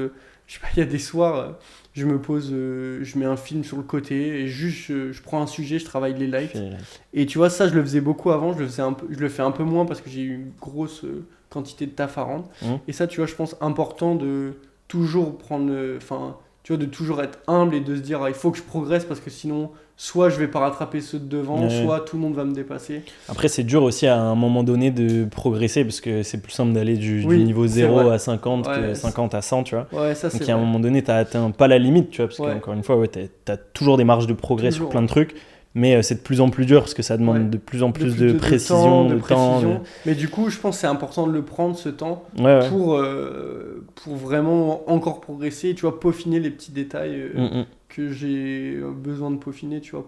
je sais pas, il y a des soirs, je me pose, je mets un film sur le côté et juste je prends un sujet, je travaille les lights. Et tu vois, ça, je le faisais beaucoup avant, je le fais un peu moins parce que j'ai eu une grosse quantité de taf à rendre. Et ça, tu vois, je pense important de toujours prendre, enfin, tu vois, de toujours être humble et de se dire, ah, il faut que je progresse parce que sinon, soit je vais pas rattraper ceux de devant, Ouais. soit tout le monde va me dépasser. Après, c'est dur aussi à un moment donné de progresser parce que c'est plus simple d'aller du Oui, niveau c'est 0 vrai. à 50 que Ouais, 50 à 100, tu vois. Ouais, ça Donc, c'est à un vrai. moment donné, tu n'atteins pas la limite, tu vois, parce Ouais. qu'encore une fois, ouais, tu as toujours des marges de progrès sur Toujours, plein de trucs, mais c'est de plus en plus dur parce que ça demande Ouais. de plus en plus Plus de précision, de temps. précision. Mais du coup, je pense que c'est important de le prendre ce temps Ouais. pour vraiment encore progresser, tu vois, peaufiner les petits détails Mm. que j'ai besoin de peaufiner, tu vois,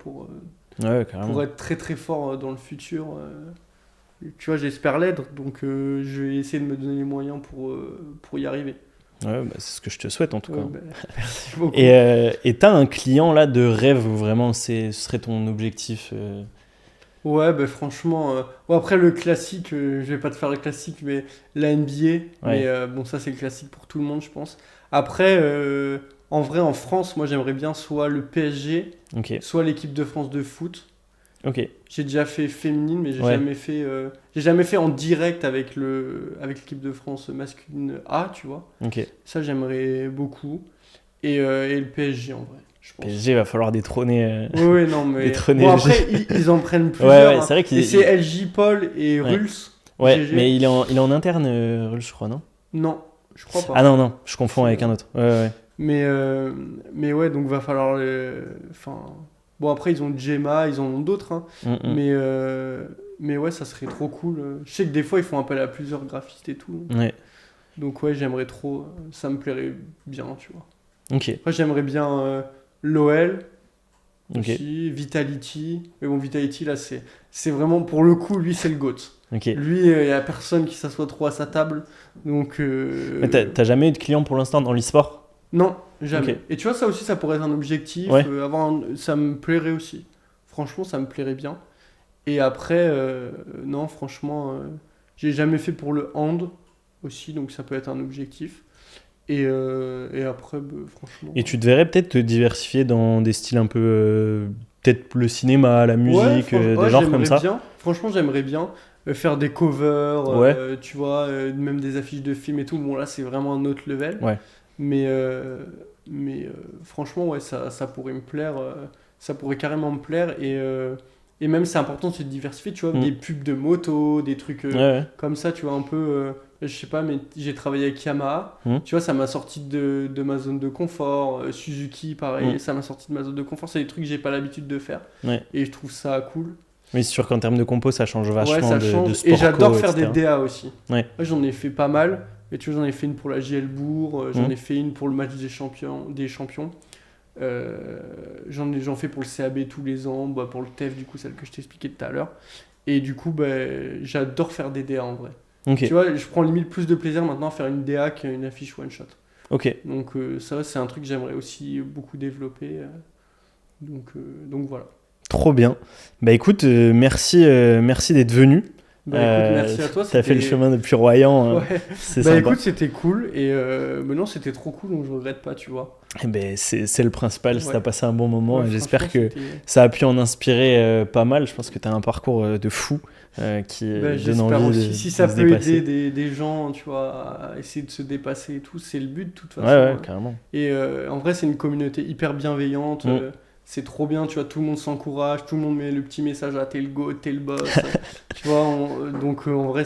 Ouais, carrément. pour être très très fort dans le futur. Tu vois, j'espère l'être, donc je vais essayer de me donner les moyens pour y arriver. Ouais, c'est ce que je te souhaite en tout cas. Merci beaucoup. Et t'as un client là de rêve où vraiment ce serait ton objectif Ouais, franchement, bon, après le classique, je vais pas te faire le classique, mais la NBA, mais bon, ça c'est le classique pour tout le monde, je pense. Après, en vrai, en France, moi j'aimerais bien soit le PSG, Ok. soit l'équipe de France de foot. Ok. J'ai déjà fait féminine, mais Ouais. j'ai jamais fait en direct avec l'équipe de France masculine A, tu vois. Ok. Ça, j'aimerais beaucoup. Et le PSG en vrai, je pense. PSG va falloir détrôner. Oui, non, mais. détrôner Bon, LG. après, ils en prennent plusieurs. Ouais, c'est vrai qu'il Et c'est LJ Paul et Ouais. Ruls. Ouais, GG. mais il est en interne, Rull, je crois, non? Non, je crois pas. Ah non, je confonds avec un autre. Ouais. Mais ouais, donc va falloir. Enfin. Bon, après, ils ont Gemma, ils en ont d'autres. Hein. Mais ouais, ça serait trop cool. Je sais que des fois, ils font appel à plusieurs graphistes et tout. Ouais. Donc ouais, j'aimerais trop. Ça me plairait bien, tu vois. Ok. Après, j'aimerais bien l'OL. Ok. Aussi, Vitality. Mais bon, Vitality, là, c'est vraiment, pour le coup, lui, c'est le GOAT. Ok. Lui, il n'y a personne qui s'assoit trop à sa table. Donc. Mais t'as jamais eu de client pour l'instant dans l'e-sport? Non, jamais. Ok. Et tu vois, ça aussi, ça pourrait être un objectif. Ouais. Ça me plairait aussi. Franchement, ça me plairait bien. Et après, non, franchement, j'ai jamais fait pour le hand aussi, donc ça peut être un objectif. Et après, franchement. Et tu te verrais peut-être te diversifier dans des styles un peu. Peut-être le cinéma, la musique, des genres comme ça? Bien. Franchement, j'aimerais bien faire des covers, tu vois, même des affiches de films et tout. Bon, là, c'est vraiment un autre level. Ouais. Mais franchement, ouais, ça pourrait me plaire. Ça pourrait carrément me plaire. Et même, c'est important de se diversifier, tu vois, des pubs de moto, des trucs comme ça, tu vois, un peu. Je sais pas, mais j'ai travaillé avec Yamaha. Tu vois, ça m'a sorti de ma zone de confort. Suzuki, pareil, ça m'a sorti de ma zone de confort. C'est des trucs que j'ai pas l'habitude de faire. Ouais. Et je trouve ça cool. Mais c'est sûr qu'en termes de compo, ça change vachement Ouais, ça change. de sport. Et j'adore co, faire etc. des DA aussi. Ouais. Moi, j'en ai fait pas mal. Et tu vois, j'en ai fait une pour la JL Bourg, j'en ai fait une pour le match des champions. J'en fais pour le CAB tous les ans, pour le TEF, du coup, celle que je t'expliquais tout à l'heure. Et du coup, j'adore faire des DA en vrai. Okay. Tu vois, je prends limite plus de plaisir maintenant à faire une DA qu'une affiche one shot. Ok. Donc ça, c'est un truc que j'aimerais aussi beaucoup développer. Donc voilà. Trop bien. Bah écoute, merci d'être venu. Écoute, merci à toi. T'as fait le chemin depuis Royan. Ouais. C'est sympa. Écoute, c'était cool. Et non, c'était trop cool, donc je regrette pas, tu vois. Et c'est le principal, si t'as passé un bon moment. Ouais, j'espère que ça a pu en inspirer pas mal. Je pense que t'as un parcours de fou qui donne envie aussi. Si ça peut dépasser. aider des gens, tu vois, à essayer de se dépasser et tout, c'est le but de toute façon. Ouais, carrément. Et en vrai, c'est une communauté hyper bienveillante. c'est trop bien, tu vois, tout le monde s'encourage, tout le monde met le petit message à t'es le go, t'es le boss, tu vois, donc en vrai,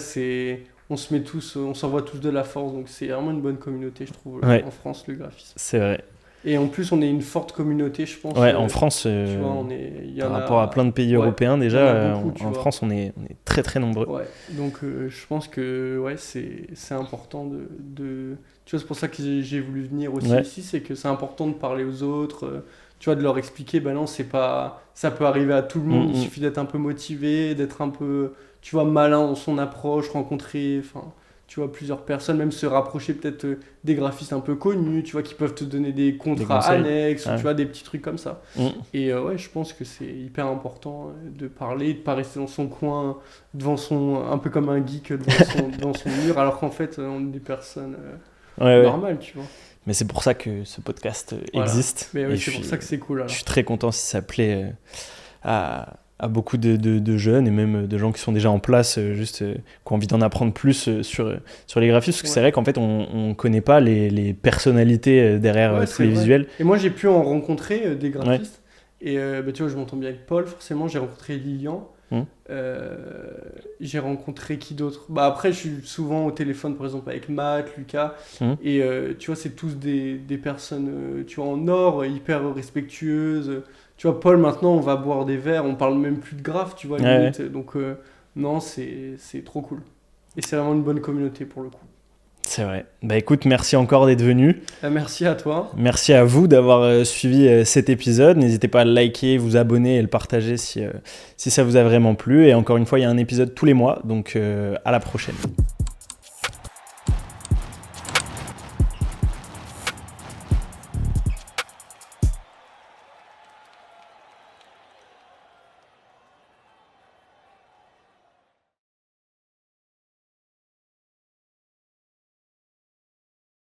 on se met tous, on s'envoie tous de la force, donc c'est vraiment une bonne communauté, je trouve, Ouais. en France, le graphisme. C'est vrai. Et en plus, on est une forte communauté, je pense. Ouais, en France, tu vois, il y par en a... rapport à plein de pays Ouais, européens, il y en déjà, a beaucoup, tu en vois. France, on est très très nombreux. Ouais, donc je pense que ouais, c'est important Tu vois, c'est pour ça que j'ai voulu venir aussi Ouais. ici, c'est que c'est important de parler aux autres, tu vois, de leur expliquer, ben non, c'est pas... Ça peut arriver à tout le monde, il suffit d'être un peu motivé, d'être un peu, tu vois, malin dans son approche, rencontrer, enfin, tu vois, plusieurs personnes, même se rapprocher peut-être des graphistes un peu connus, tu vois, qui peuvent te donner des contrats conseils. annexes, ou Ouais. tu vois, des petits trucs comme ça. Mm. Et ouais, je pense que c'est hyper important de parler, de pas rester dans son coin, devant un peu comme un geek devant son mur, alors qu'en fait, on est des personnes Ouais. normales, tu vois. Mais c'est pour ça que ce podcast Voilà. existe. Mais Et ouais, je c'est pour suis- ça que c'est cool. Je Alors. suis très content si ça plaît à beaucoup de jeunes et même de gens qui sont déjà en place, qui ont envie d'en apprendre plus sur les graphismes. Parce que Ouais. c'est vrai qu'en fait, on ne connaît pas les personnalités derrière Ouais, tous c'est les vrai. visuels. Et moi, j'ai pu en rencontrer des graphistes. Et bah, tu vois, je m'entends bien avec Paul, forcément. J'ai rencontré Lilian. J'ai rencontré qui d'autre? Bah, après, je suis souvent au téléphone, par exemple, avec Matt, Lucas. Et tu vois, c'est tous des personnes, tu vois, en or, hyper respectueuses. Tu vois, Paul, maintenant, on va boire des verres, on parle même plus de graphes, tu vois, limite. Donc, non, c'est trop cool. Et c'est vraiment une bonne communauté pour le coup. C'est vrai. Bah écoute, merci encore d'être venu. Merci à toi. Merci à vous d'avoir suivi cet épisode. N'hésitez pas à le liker, vous abonner et le partager si ça vous a vraiment plu. Et encore une fois, il y a un épisode tous les mois, donc à la prochaine.